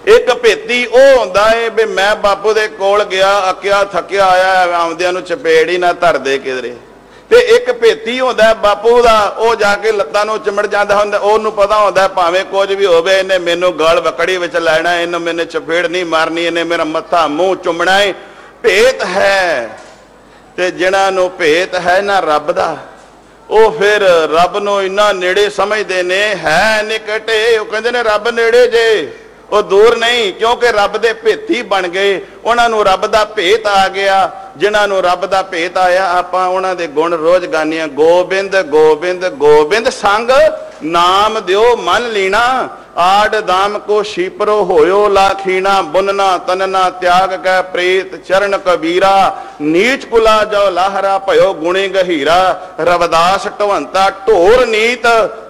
एक भेती वो हुंदा है भी मैं बापू दे कोल गया अकिया थकिया आया आउंदियां नूं चपेड़ ही ना धर दे किधरे ਤੇ ਇੱਕ ਭੇਤੀ ਹੁੰਦਾ ਬਾਪੂ ਦਾ, ਉਹ ਜਾ ਕੇ ਲੱਤਾਂ ਨੂੰ ਚਿਮੜ ਜਾਂਦਾ ਹੁੰਦਾ। ਉਹਨੂੰ ਪਤਾ ਹੁੰਦਾ ਭਾਵੇਂ ਕੁਝ ਵੀ ਹੋਵੇ, ਇਹਨੇ ਮੈਨੂੰ ਗਲ ਵਕੜੀ ਵਿੱਚ ਲੈਣਾ, ਇਹਨੂੰ ਮੈਨੇ ਚਪੇੜ ਨਹੀਂ ਮਾਰਨੀ, ਇਹਨੇ ਮੇਰਾ ਮੱਥਾ ਮੂੰਹ ਚੁੰਮਣਾ ਹੈ। ਭੇਤ ਹੈ। ਤੇ ਜਿਨ੍ਹਾਂ ਨੂੰ ਭੇਤ ਹੈ ਨਾ ਰੱਬ ਦਾ, ਉਹ ਫਿਰ ਰੱਬ ਨੂੰ ਇੰਨਾ ਨੇੜੇ ਸਮਝਦੇ ਨੇ। ਹੈ ਨਿਕਟੇ, ਉਹ ਕਹਿੰਦੇ ਨੇ ਰੱਬ ਨੇੜੇ ਜੇ, ਉਹ ਦੂਰ ਨਹੀਂ, ਕਿਉਂਕਿ ਰੱਬ ਦੇ ਭੇਤੀ ਬਣ ਗਏ। ਉਹਨਾਂ ਨੂੰ ਰੱਬ ਦਾ ਭੇਤ ਆ ਗਿਆ। ਜਿਨ੍ਹਾਂ ਨੂੰ ਰੱਬ ਦਾ ਭੇਤ ਆਇਆ, ਆਪਾਂ ਉਹਨਾਂ ਦੇ ਗੁਣ ਰੋਜ਼ ਗਾਉਂਦੇ ਹਾਂ। ਗੋਬਿੰਦ ਗੋਬਿੰਦ ਗੋਬਿੰਦ ਸੰਗ ਨਾਮ ਦਿਓ ਮਨ ਲੀਣਾ, ਆੜ ਦਾਮ ਕੋ ਸ਼ੀਪਰੋ ਹੋਇਓ ਲਾਖੀਣਾ, ਬੁਨਨਾ ਤਨਨਾ ਤਿਆਗ ਕੈ ਪ੍ਰੀਤ ਚਰਨ ਕਬੀਰਾ, ਨੀਚ ਕੁਲਾ ਜੋ ਲਾਹਰਾ ਭਇਓ ਗੁਣੇ ਗਹੀਰਾ, ਰਵਦਾਸ ਢਵੰਤਾ ਢੋਰ ਨੀਤ,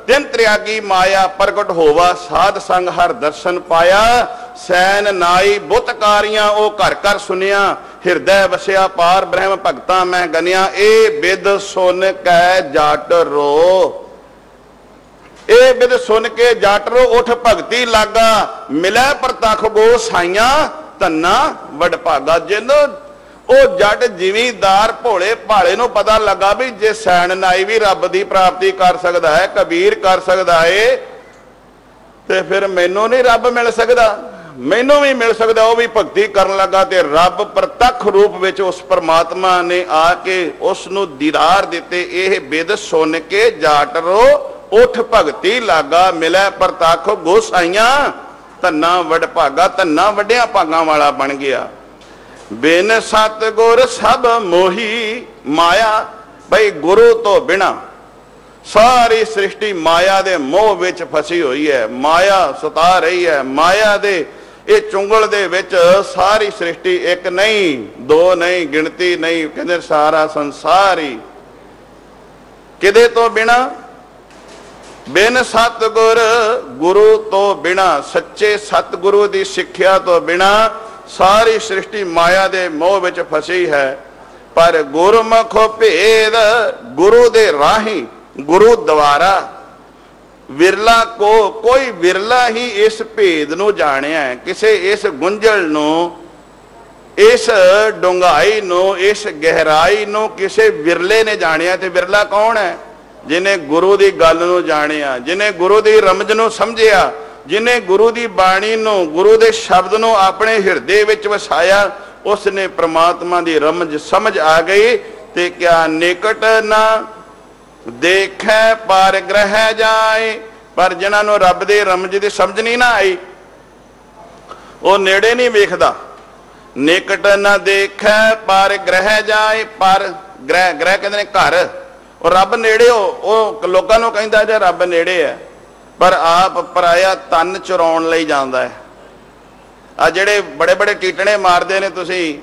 ਤਿੰਨ ਤ੍ਰਿਆਗੀ ਮਾਇਆ ਪ੍ਰਗਟ ਹੋਵਾ, ਸਾਧ ਸੰਗ ਹਰ ਦਰਸ਼ਨ ਪਾਇਆ, ਸੈਨ ਨਾਈ ਬੁੱਤਕਾਰੀਆਂ ਉਹ ਘਰ ਘਰ ਸੁਨਿਆ, ਹਿਰਦੈ ਵਸਿਆ ਪਾਰ ਬ੍ਰਹਮ ਭਗਤਾਂ ਮੈਂ ਗਨਿਆ, ਇਹ ਬਿਦ ਸੁਨ ਕੈ ਜਟ ਰੋ, ਇਹ ਬਿਦ ਸੁਨ ਕੇ ਜਟ ਰੋ, ਉਠ ਭਗਤੀ ਲਾਗਾ, ਮਿਲੈ ਪ੍ਰਤਖ ਗੋ ਸਾਈਆਂ, ਧੰਨਾ ਵਡ ਭਾਗਾ। ਜਿਹਨੂੰ ਉਹ ਜੱਟ ਜ਼ਿਮੀਂਦਾਰ ਭੋਲੇ ਭਾਲੇ ਨੂੰ ਪਤਾ ਲੱਗਾ ਵੀ ਜੇ ਸੈਣ ਨਾਈ ਵੀ ਰੱਬ ਦੀ ਪ੍ਰਾਪਤੀ ਕਰ ਸਕਦਾ ਹੈ, ਕਬੀਰ ਕਰ ਸਕਦਾ ਹੈ, ਤੇ ਫਿਰ ਮੈਨੂੰ ਨਹੀਂ ਰੱਬ ਮਿਲ ਸਕਦਾ, ਮੈਨੂੰ ਵੀ ਮਿਲ ਸਕਦਾ। ਉਹ ਵੀ ਭਗਤੀ ਕਰਨ ਲੱਗਾ ਤੇ ਰੱਬ ਪ੍ਰਤੱਖ ਰੂਪ ਵਿੱਚ ਉਸ ਪਰਮਾਤਮਾ ਨੇ ਆ ਕੇ ਉਸ ਨੂੰ ਦੀਦਾਰ ਦਿੱਤੇ। ਇਹ ਬਿਦ ਸੁਣ ਕੇ ਜਾਟ ਰੋ, ਉਠ ਭਗਤੀ ਲਾਗਾ, ਮਿਲੈ ਪ੍ਰਤੱਖ ਗੋਸਾਈਆਂ, ਧੰਨਾ ਵਡ ਭਾਗਾ। ਧੰਨਾ ਵੱਡਿਆਂ ਭਾਗਾਂ ਵਾਲਾ ਬਣ ਗਿਆ। ਬਿਨ ਸਤਿਗੁਰ ਸਭ ਮੋਹੀ ਮਾਇਆ, ਬਈ ਗੁਰੂ ਤੋਂ ਬਿਨਾ ਸਾਰੀ ਸ੍ਰਿਸ਼ਟੀ ਮਾਇਆ ਦੇ ਮੋਹ ਵਿੱਚ ਫਸੀ ਹੋਈ ਹੈ। ਮਾਇਆ ਸਤਾ ਰਹੀ ਹੈ। ਮਾਇਆ ਦੇ ਇਹ ਚੁੰਗਲ ਦੇ ਵਿੱਚ ਸਾਰੀ ਸ੍ਰਿਸ਼ਟੀ, ਇੱਕ ਨਹੀਂ ਦੋ ਨਹੀਂ, ਗਿਣਤੀ ਨਹੀਂ, ਕਹਿੰਦੇ ਸਾਰਾ ਸੰਸਾਰ ਹੀ ਕਿਹਦੇ ਤੋਂ ਬਿਨਾ? ਬਿਨ ਸਤਿਗੁਰ, ਗੁਰੂ ਤੋਂ ਬਿਨਾ, ਸੱਚੇ ਸਤਿਗੁਰੂ ਦੀ ਸਿੱਖਿਆ ਤੋਂ ਬਿਨਾ ਸਾਰੀ ਸ੍ਰਿਸ਼ਟੀ ਮਾਇਆ ਦੇ ਮੋਹ ਵਿੱਚ ਫਸੀ ਹੈ। ਪਰ ਗੁਰਮੁਖ ਭੇਦ, ਗੁਰੂ ਦੇ ਰਾਹੀਂ, ਗੁਰੂ ਦੁਆਰਾ ਵਿਰਲਾ ਕੋਈ ਵਿਰਲਾ ਹੀ ਇਸ ਭੇਦ ਨੂੰ ਜਾਣਿਆ ਹੈ। ਕਿਸੇ ਇਸ ਗੁੰਝਲ ਨੂੰ, ਇਸ ਡੂੰਘਾਈ ਨੂੰ, ਇਸ ਗਹਿਰਾਈ ਨੂੰ ਕਿਸੇ ਵਿਰਲੇ ਨੇ ਜਾਣਿਆ। ਤੇ ਵਿਰਲਾ ਕੌਣ ਹੈ? ਜਿਹਨੇ ਗੁਰੂ ਦੀ ਗੱਲ ਨੂੰ ਜਾਣਿਆ, ਜਿਹਨੇ ਗੁਰੂ ਦੀ ਰਮਜ ਨੂੰ ਸਮਝਿਆ, ਜਿਹਨੇ ਗੁਰੂ ਦੀ ਬਾਣੀ ਨੂੰ, ਗੁਰੂ ਦੇ ਸ਼ਬਦ ਨੂੰ ਆਪਣੇ ਹਿਰਦੇ ਵਿੱਚ ਵਸਾਇਆ, ਉਸ ਨੇ ਪ੍ਰਮਾਤਮਾ ਦੀ ਰਮਜ ਸਮਝ ਆ ਗਈ। ਤੇ ਕਿਆ ਨਿਕਟ ਨਾ ਦੇਖੈ ਪਰ ਗ੍ਰਹਿ ਜਾਏ, ਪਰ ਜਿਨ੍ਹਾਂ ਨੂੰ ਰੱਬ ਦੇ ਰਮਜ ਦੀ ਸਮਝ ਨਹੀਂ ਨਾ ਆਈ, ਉਹ ਨੇੜੇ ਨਹੀਂ ਵੇਖਦਾ। ਨਿਕਟ ਨਾ ਦੇਖੈ ਪਰ ਗ੍ਰਹਿ ਜਾਏ, ਪਰ ਗ੍ਰਹਿ, ਗ੍ਰਹਿ ਕਹਿੰਦੇ ਨੇ ਘਰ, ਉਹ ਰੱਬ ਨੇੜੇ। ਉਹ ਲੋਕਾਂ ਨੂੰ ਕਹਿੰਦਾ ਜੇ ਰੱਬ ਨੇੜੇ ਹੈ, ਪਰ ਆਪ ਪਰਾਇਆ ਤਨ ਚੁਰਾਉਣ ਲਈ ਜਾਂਦਾ ਹੈ। ਆ ਜਿਹੜੇ ਬੜੇ ਬੜੇ ਟੀਟਣੇ ਮਾਰਦੇ ਨੇ, ਤੁਸੀਂ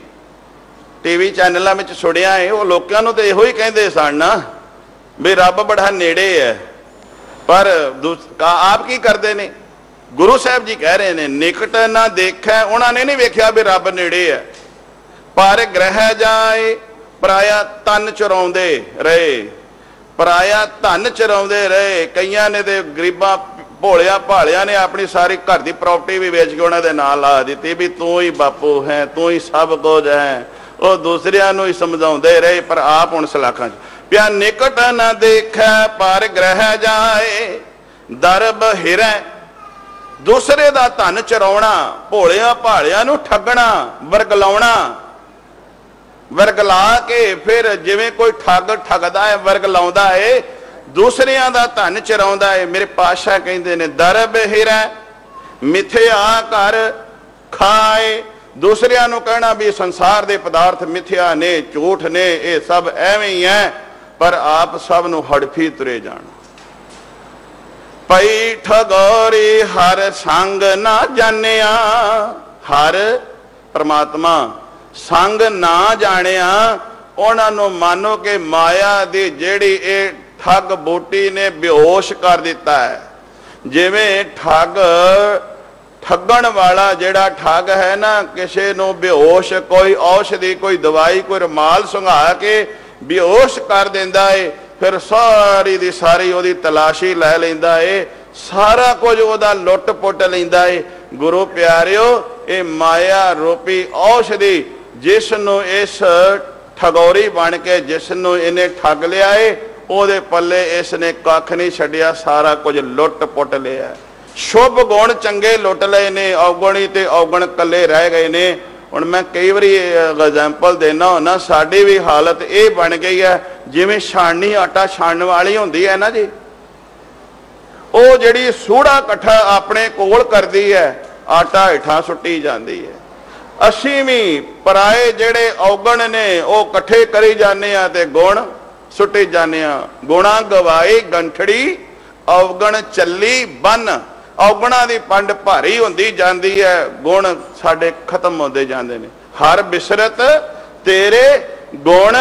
ਟੀਵੀ ਚੈਨਲਾਂ ਵਿੱਚ ਸੁਣਿਆ ਹੈ, ਉਹ ਲੋਕਾਂ ਨੂੰ ਤਾਂ ਇਹੋ ਹੀ ਕਹਿੰਦੇ ਸਨ ਨਾ ਵੀ ਰੱਬ ਬੜਾ ਨੇੜੇ ਹੈ। ਪਰ ਆਪ ਕੀ ਕਰਦੇ ਨੇ? ਗੁਰੂ ਸਾਹਿਬ ਜੀ ਕਹਿ ਰਹੇ ਨੇ ਨਿਕਟ ਨਾ ਦੇਖੈ, ਉਹਨਾਂ ਨੇ ਨਹੀਂ ਵੇਖਿਆ ਵੀ ਰੱਬ ਨੇੜੇ ਹੈ। ਪਰ ਗ੍ਰਹਿ ਜਾਏ, ਪਰਾਇਆ ਤਨ ਚੁਰਾਉਂਦੇ ਰਹੇ, ਪਰਾਇਆ ਧਨ ਚੁਰਾਉਂਦੇ ਰਹੇ। ਕਈਆਂ ਨੇ ਤੇ ਗਰੀਬਾਂ ਭੋਲਿਆਂ ਭਾਲਿਆਂ ਨੇ ਆਪਣੀ ਸਾਰੀ ਘਰ ਦੀ ਪ੍ਰਾਪਰਟੀ ਵੀ ਵੇਚ ਕੇ ਉਹਨਾਂ ਦੇ ਨਾਲ ਲਾ ਦਿੱਤੀ ਵੀ ਤੂੰ ਹੀ ਬਾਪੂ ਹੈ, ਤੂੰ ਹੀ ਸਭ ਕੁਝ ਹੈ। ਉਹ ਦੂਸਰਿਆਂ ਨੂੰ ਹੀ ਸਮਝਾਉਂਦੇ ਰਹੇ, ਪਰ ਆਪ ਹੁਣ ਸਲਾਖਾਂ 'ਚ ਪਿਆ। ਨਿਕਟ ਨਾ ਦੇਖੈ ਪਰ ਗ੍ਰਹਿ ਜਾਏ, ਦਰਬ ਹਿਰੈ, ਦੂਸਰੇ ਦਾ ਧਨ ਚੁਰਾਉਣਾ, ਭੋਲਿਆਂ ਭਾਲਿਆਂ ਨੂੰ ਠੱਗਣਾ, ਵਰਗਲਾਉਣਾ, ਵਰਗਲਾ ਕੇ ਫਿਰ ਜਿਵੇਂ ਕੋਈ ਠੱਗ ਠੱਗਦਾ ਹੈ, ਵਰਗਲਾਉਂਦਾ ਹੈ, ਦੂਸਰਿਆਂ ਦਾ ਧਨ ਚੁਰਾਉਂਦਾ ਹੈ। ਮੇਰੇ ਪਾਤਸ਼ਾਹ ਕਹਿੰਦੇ ਨੇ ਦਰਬ ਹਿਰੈ ਮਿਥਿਆ ਕਰ ਖਾਏ, ਦੂਸਰਿਆਂ ਨੂੰ ਕਹਿਣਾ ਵੀ ਸੰਸਾਰ ਦੇ ਪਦਾਰਥ ਮਿਥਿਆ ਨੇ, ਝੂਠ ਨੇ, ਇਹ ਸਭ ਐਵੇਂ ਹੀ ਹੈ, ਪਰ ਆਪ ਸਭ ਨੂੰ ਹੜਫੀ ਤੁਰੇ ਜਾਣ। ਪਈ ਠਗੋਰੀ ਹਰ ਸੰਗ ਨਾ ਜਾਣਿਆ, ਹਰ ਪ੍ਰਮਾਤਮਾ ਸੰਗ ਨਾ ਜਾਣਿਆ। ਉਹਨਾਂ ਨੂੰ ਮਾਨੋ ਕਿ ਮਾਇਆ ਦੀ ਜਿਹੜੀ ਇਹ ਠੱਗ ਬੂਟੀ ਨੇ ਬੇਹੋਸ਼ ਕਰ ਦਿੱਤਾ ਹੈ। ਜਿਵੇਂ ਠੱਗਣ ਵਾਲਾ ਜਿਹੜਾ ਠੱਗ ਹੈ ਨਾ, ਕਿਸੇ ਨੂੰ ਬੇਹੋਸ਼, ਕੋਈ ਔਸ਼ਧੀ, ਕੋਈ ਦਵਾਈ, ਕੋਈ ਰੁਮਾਲ ਸੁੰਘਾ ਕੇ ਬੇਹੋਸ਼ ਕਰ ਦਿੰਦਾ ਏ, ਫਿਰ ਸਾਰੀ ਦੀ ਸਾਰੀ ਉਹਦੀ ਤਲਾਸ਼ੀ ਲੈ ਲੈਂਦਾ ਏ, ਸਾਰਾ ਕੁਝ ਉਹਦਾ ਲੁੱਟ ਪੁੱਟ ਲੈਂਦਾ ਏ। ਗੁਰੂ ਪਿਆਰਿਓ, ਇਹ ਮਾਇਆ ਰੂਪੀ ਔਸ਼ਧੀ ਜਿਸ ਨੂੰ ਇਸ ठगौरी बन के जिसनों इन्हें ठग लिया है ओदे पल्ले इसने कख नहीं छड्डिया, सारा कुछ लुट पुट लिया। शुभ गुण चंगे लुट लए ने, औगणी ते औगण कले रह गए ने। हुण मैं कई बारी एग्जाम्पल देना होना, साडी भी हालत ये बन गई है जिवें छाननी आटा छानने वाली होंदी है ना जी, वो जिहड़ी सूढ़ा कट्ठा अपने कोल करदी है, आटा हेठां सुट्टी जाती है। असीं भी पराए जिहड़े औगण ने वो कट्ठे करी जाने आ ते गुण सुट्टी जाने आ। गुणा गवाई गंठड़ी औगण चली बन, औगणा दी पंड भारी होंदी जांदी है, गुण साडे खत्म होंदे जांदे ने। हर बिसरत तेरे गुण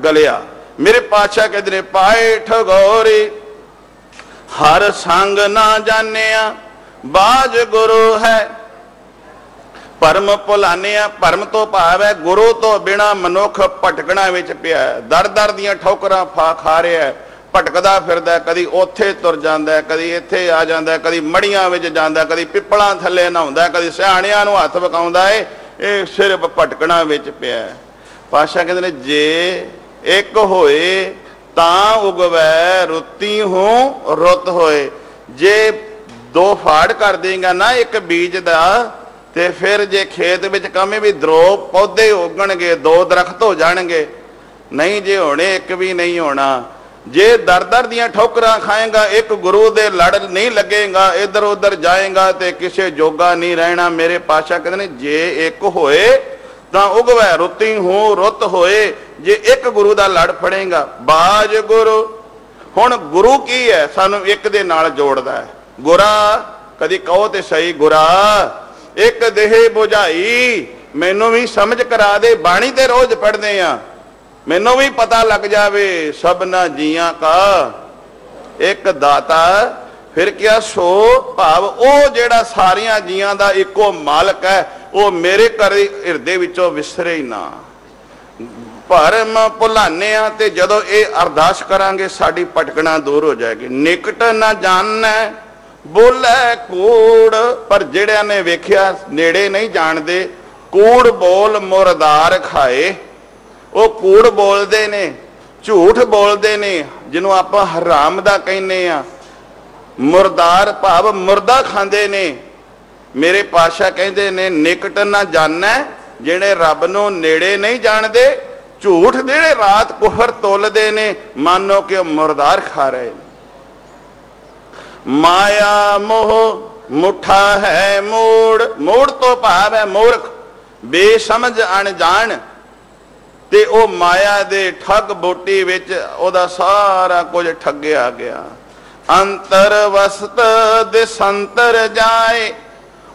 गलिया। मेरे पातशाह कहते ने पाए ठगौरी हर संग ना जानिया, बाज गुरु है परम भुलानिया। परम तो भाव है गुरु तो बिना मनुख भटकना विच पिया, दर दर दियां ठोकरां खा रहा है, भटकदा फिरदा, कदी ओथे तुर जांदा, कदी इत्थे आ जांदा, कदी मड़ियां विच जांदा, कदी पिपलां थल्ले नहाउंदा, कदी सियाणियां नूं हत्थ वकाउंदा है, ये सिर्फ भटकना विच पिया। पातशाह कहंदे ने जे एक होए तां उगवै रुती हूं रुत होए। जे दो फाड़ कर देगा ना एक बीज दा, ते फिर जे खेत विच कमे भी दो पौधे उगणगे, दो दरख्त हो जाणगे, नहीं जे होने एक भी नहीं होना। जे दर दर दियां ठोकरां खाएगा, एक गुरु दे लड़ नहीं लगेगा, इधर उधर जाएगा ते किसे जोगा नहीं रहना। मेरे पातशाह कहते ने जे एक होए तां उगवै रुती हूं रुत होए। जे एक गुरु दा लड़ फड़ेगा, बाज गुरु। हुण गुरु की है सानू एक दे नाल जोड़दा है। गुरा कदी कहो ते सही, गुरा एक देह बुझाई मैनू भी समझ करा दे, बाणी ते रोज पढ़दे आ, मैनू भी पता लग जावे सबना जियां का एक दाता। फिर क्या सो भाव ओ जेड़ा सारियां जियां दा इको मालक है, वो मेरे घर हिरदे विचों विसरे ही ना। भरम भुलाने आ ते जदों ये अरदास करांगे साडी भटकना दूर हो जाएगी। निकट ना जानना बोले कूड़, पर जिहड़ियां ने वेखिया नेड़े नहीं जानते। कूड़ बोल मुरदार खाए, वो कूड़ बोलते ने, झूठ बोलते ने, जिन्हों आप हराम दा कहने आ। मुरदार भाव मुर्दा खांदे ने। मेरे पातशाह कहते ने निकट ना जानना, जिहड़े रब नूं नेड़े नहीं जानते, झूठ जिहड़े रात कुफर तोलदे ने, मानो कि मुरदार खा रहे हैं। माया मोह मुठा है मूड़, मूड़ तो भाव है मूर्ख, बेसमझ अनजान, ते ओ माया दे ठग बूटी विच ओदा सारा कुछ ठगिया गया। अंतर वसत दिसंतर जाए,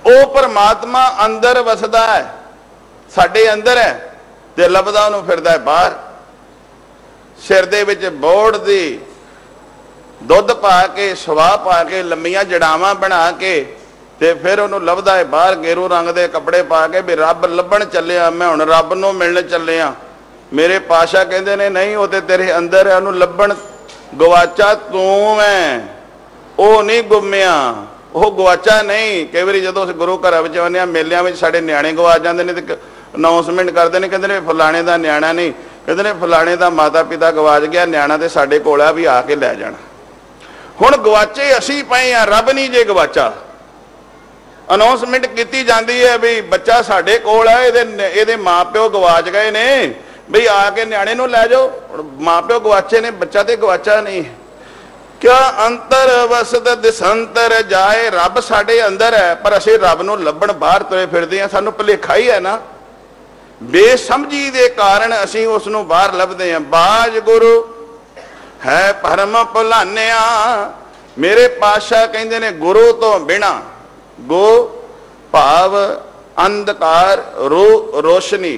ओ परमात्मा अंदर वसदा है, साडे अंदर है ते लभदा उहनूं फिरदा है बाहर। सिर दे विच बोड़ दी दुध पा के सवाह पा के लंबियां जड़ावां बना के ते फिर उहनूं लभदा है बाहर, गेरू रंग दे कपड़े पा के भी रब लभण चलिया, मैं हुण रब नूं मिलण चलिया। मेरे पातशाह कहंदे ने नहीं, वो ते तेरे अंदर है, उहनूं लभण गवाचा तूं है, ਉਹ नहीं गुमिया, ਉਹ गवाचा नहीं। कई बार जो अस गुरु घर में आने मेलिया में साढ़े न्याणे गवा जाते हैं तो अनाउंसमेंट करते हैं, कहते हैं फलाने का न्याणा नहीं, कहते हैं फलाने का माता पिता गवाच गया, न्याणा तो साढ़े कोल आ भी आके लै जाना। हुण गवाचे असी पए आ, रब नहीं जे गवाचा। अनाउंसमेंट की जाती है भी बच्चा साढ़े कोल है, ये माँ प्यो गवाच गए ने, बई आके न्याणे नूं लै जाओ। माँ प्यो गवाचे ने, बच्चा तो गवाचा नहीं। क्या अंतर वसत दिसंतर जाए, रब साडे अंदर है पर असीं रब नूं लभण बाहर तुरे फिरदे हां, सानूं भुलेखा ही है ना। बेसमझी दे कारण असीं उस नूं बाहर लभदे हां। बाज गुरु है भरम भुलानिया। मेरे पातशाह कहंदे ने गुरु तो बिना, गो भाव अंधकार रो रोशनी।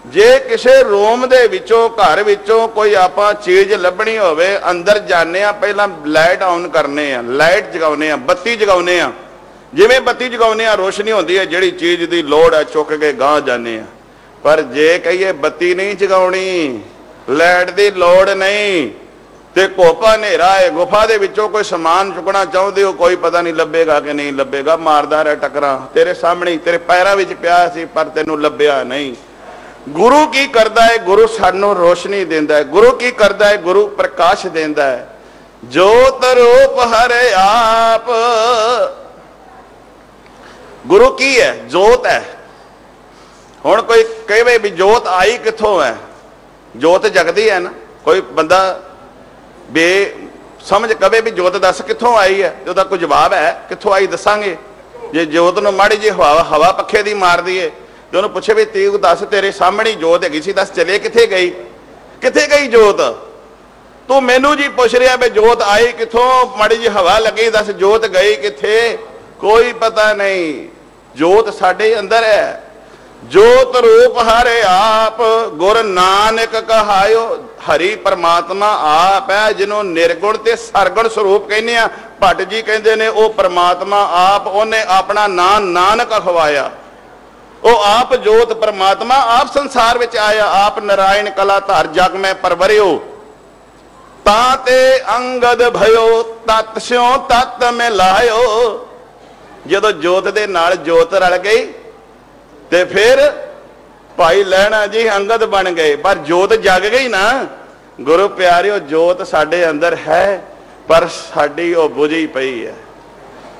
जे किसी रूम दे विचों घर विचों कोई आपां चीज़ लभनी होवे, अंदर जाने आ पहला लाइट ऑन करने आ, लाइट जगाउने आ, बत्ती जगाउने आ। जिवें बत्ती जगाउने आ रोशनी होंदी है, जिहड़ी चीज़ दी लोड़ है चुक के गांह जाने आ। पर जे कहिए बत्ती नहीं जगाउणी, लाइट दी लोड़ नहीं, ते कोपा नेरा है, गुफा दे विचों कोई समान चुकना चाहुंदे हो, कोई पता नहीं लभेगा कि नहीं लभेगा, मारदा रह टकरां तेरे सामने, तेरे पैरां विच पिया सी पर तैनूं लभ्या नहीं। गुरु की करता है? गुरु सानू रोशनी देंदा है। गुरु की करता है? गुरु प्रकाश देंदा है। जोत रूप हरे आप। गुरु की है? जोत है। हुण कोई कहे भी जोत आई किथों है? जोत जगदी है ना। कोई बंदा बे समझ कहे भी जोत दस किथों आई है, तो उसका कोई जवाब है किथों आई दसांगे। जे जोत नूं माड़ी जी हवा पखे दी मार दीए तो उन्होंने पूछे भी तू दस तेरे सामने जोत हैगी सी, दस चले किथे गई? किथे गई जोत? तू मैनू जी पूछ रहा भी जोत आई किथों, माड़ी जी हवा लगी, दस जोत गई किथे? कोई पता नहीं। जोत साडे अंदर है। जोत रूप हरे आप गुर नानक कहायो। हरि परमात्मा आप है जिन्हों निर्गुण ते सरगुण स्वरूप कहने आ। भट्ट जी कहते ने वो परमात्मा आप, उन्हें अपना नाम नानक अखवाया। वो आप जोत परमात्मा, आप संसार विच आया। आप नारायण कला धार जग में परवरियो। ताते अंगद भयो तत् स्यों तत् में लायो। जदों जोत दे नाल जोत रल गई ते फिर भाई लैणा जी अंगद बन गए, पर जोत जग गई ना। गुरु प्यारिओ जोत साडे अंदर है पर साडी ओ बुझी पई है।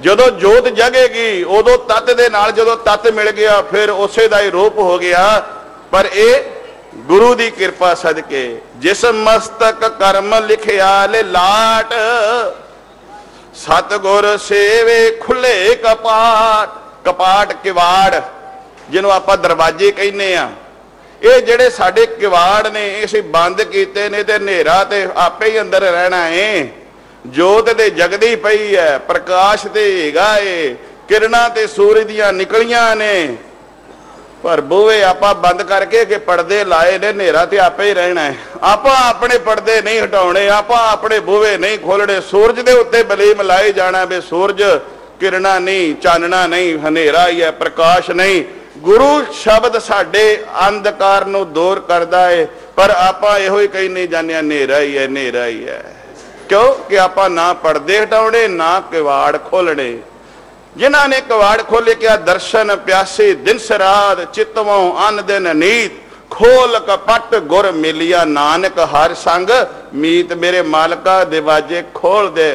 जदों जोत जगेगी उदों तत्त दे नाल जदों तत्त मिल गया फिर उसे दा ही रूप हो गया। पर ये गुरु दी कृपा सदके जिस मस्तक कर्म लिखिया ले लाट। सतगुर सेवे खुले कपाट। कपाट किवाड़ जिन्हों आप दरवाजे कहने आ, ये जेड़े साडे किवाड़ ने इसे बंद कीते ने ते नेरा ते आपे ही अंदर रहना है। जोत दे जगदी पई है, प्रकाश ते हैगा है, किरणा ते सूरज दियां निकलियां ने, पर बूहे आपा बंद करके के पर्दे लाए ने, नेरा ते आपे ही रहना है। आपा अपने पर्दे नहीं हटाने, आपा अपने बूहे नहीं खोलने। सूरज दे उत्ते बलीम लाए जाना भी सूरज किरणा नहीं, चानना नहीं, हनेरा ही है, प्रकाश नहीं। गुरु शब्द साडे अंधकार नूं दूर करदा है, पर आपा इहो ही कही नहीं जाने नेरा ही है, नेरा ही है। क्यों कि आपा ना पर्दे हटाने ना किवाड़ खोलने। जिन्हां ने किवाड़ खोले क्या दर्शन प्यासे दिन सराद चितवों अन दिन नीत। खोल कपट गुर मिलिया नानक हर संग मीत। मेरे मालका दरवाजे खोल दे।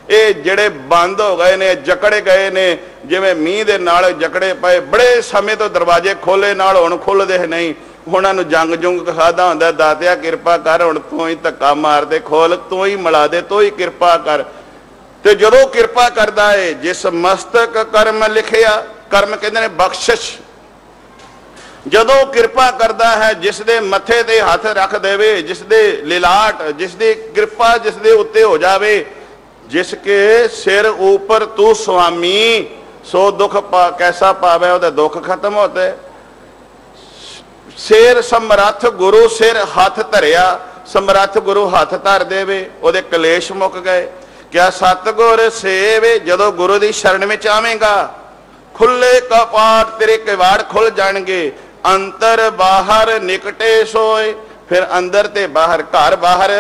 ये जड़े बंद हो गए ने, जकड़े गए ने, जिवें मीह दे नाल जकड़े पे, बड़े समय तो दरवाजे खोले नाल हुण खुलदे नहीं। उन्होंने जंग जुंग खादा हुंदा, दातिया किरपा कर हुण तू ही धक्का मार दे, खोल तू ही मिला दे, तू ही किरपा कर। ते जदों किरपा करदा है जिस मस्तक कर्म लिखिया, कर्म कहंदे ने बख्शिश। जदों किरपा करदा है जिस दे मथे ते हथ रख देवे, जिस दे लिलाट, जिस दी कृपा जिस दे उत्ते हो जावे। जिसके सिर ऊपर तू स्वामी सो दुख कैसा पावे, उहदे दुख खत्म होते। सिर समर्थ गुरु सिर हाथ धरिया, समर्थ गुरु हाथ धर देवे, उहदे कलेश मुक गए। क्या सतगुर सेवे जदों गुरु दी शरण में आवेगा, खुले कपाट तेरे किवाड़ खुल जाणगे। अंतर बाहर निकटे सोए, फिर अंदर ते बाहर, घर बाहर,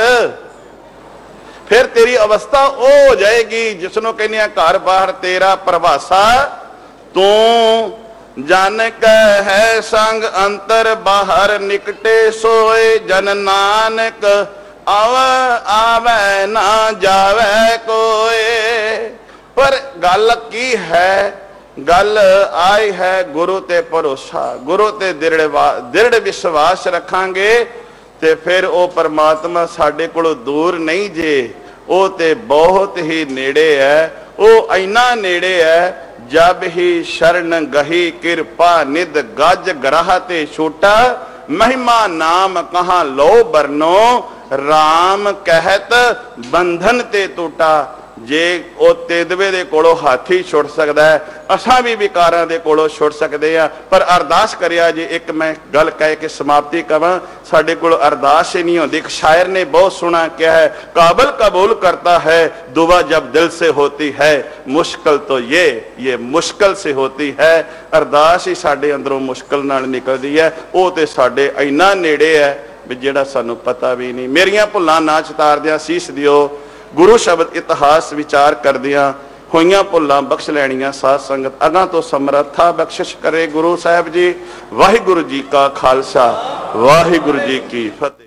फिर तेरी अवस्था ओ हो जाएगी जिसनों कहने घर बाहर तेरा प्रभासा। तू जन कह है संग अंतर बाहर निकटे सोए। जन नानक आवे ना जावे कोई। पर गल की है, गल आई है गुरु ते भरोसा। गुरु ते दृढ़ विश्वास रखांगे ते फिर वो परमात्मा साडे कोलों दूर नहीं जे, वो ते बहुत ही नेड़े है। वो इन्ना नेड़े है जब ही शरण गही कृपा निद गज ग्राह ते छूटा। महिमा नाम कहाँ लो बरनो, राम कहत बंधन ते टूटा। जे वो तेदवे दे कोलों हाथी छुट सकता है, असां भी विकारां दे कोलों छुट सकते हैं। पर अरदास करिया जे, एक मैं गल कह के समाप्ति कवां, साडे कोल अरदास ही नहीं होती। एक शायर ने बहुत सुना क्या है, काबिल कबूल करता है दुआ जब दिल से होती है, मुश्किल तो ये मुश्किल से होती है। अरदास ही साडे अंदरों मुश्किल नाल निकलदी है। वो ते साडे इन्ना नेड़े है भी जिहड़ा सानूं पता भी नहीं। मेरियां भुल्लां ना चितारदियां सीस दिओ, गुरु शब्द इतिहास विचार करदियां ਹੋਈਆਂ ਭੁੱਲਾਂ ਬਖਸ਼ ਲੈਣੀਆਂ। ਸਾਧ ਸੰਗਤ ਅਗਾਂ ਤੋਂ ਸਮਰੱਥਾ ਬਖਸ਼ਿਸ਼ ਕਰੇ ਗੁਰੂ ਸਾਹਿਬ ਜੀ। ਵਾਹਿਗੁਰੂ ਜੀ ਕਾ ਖਾਲਸਾ, ਵਾਹਿਗੁਰੂ ਜੀ ਕੀ ਫਤਿਹ।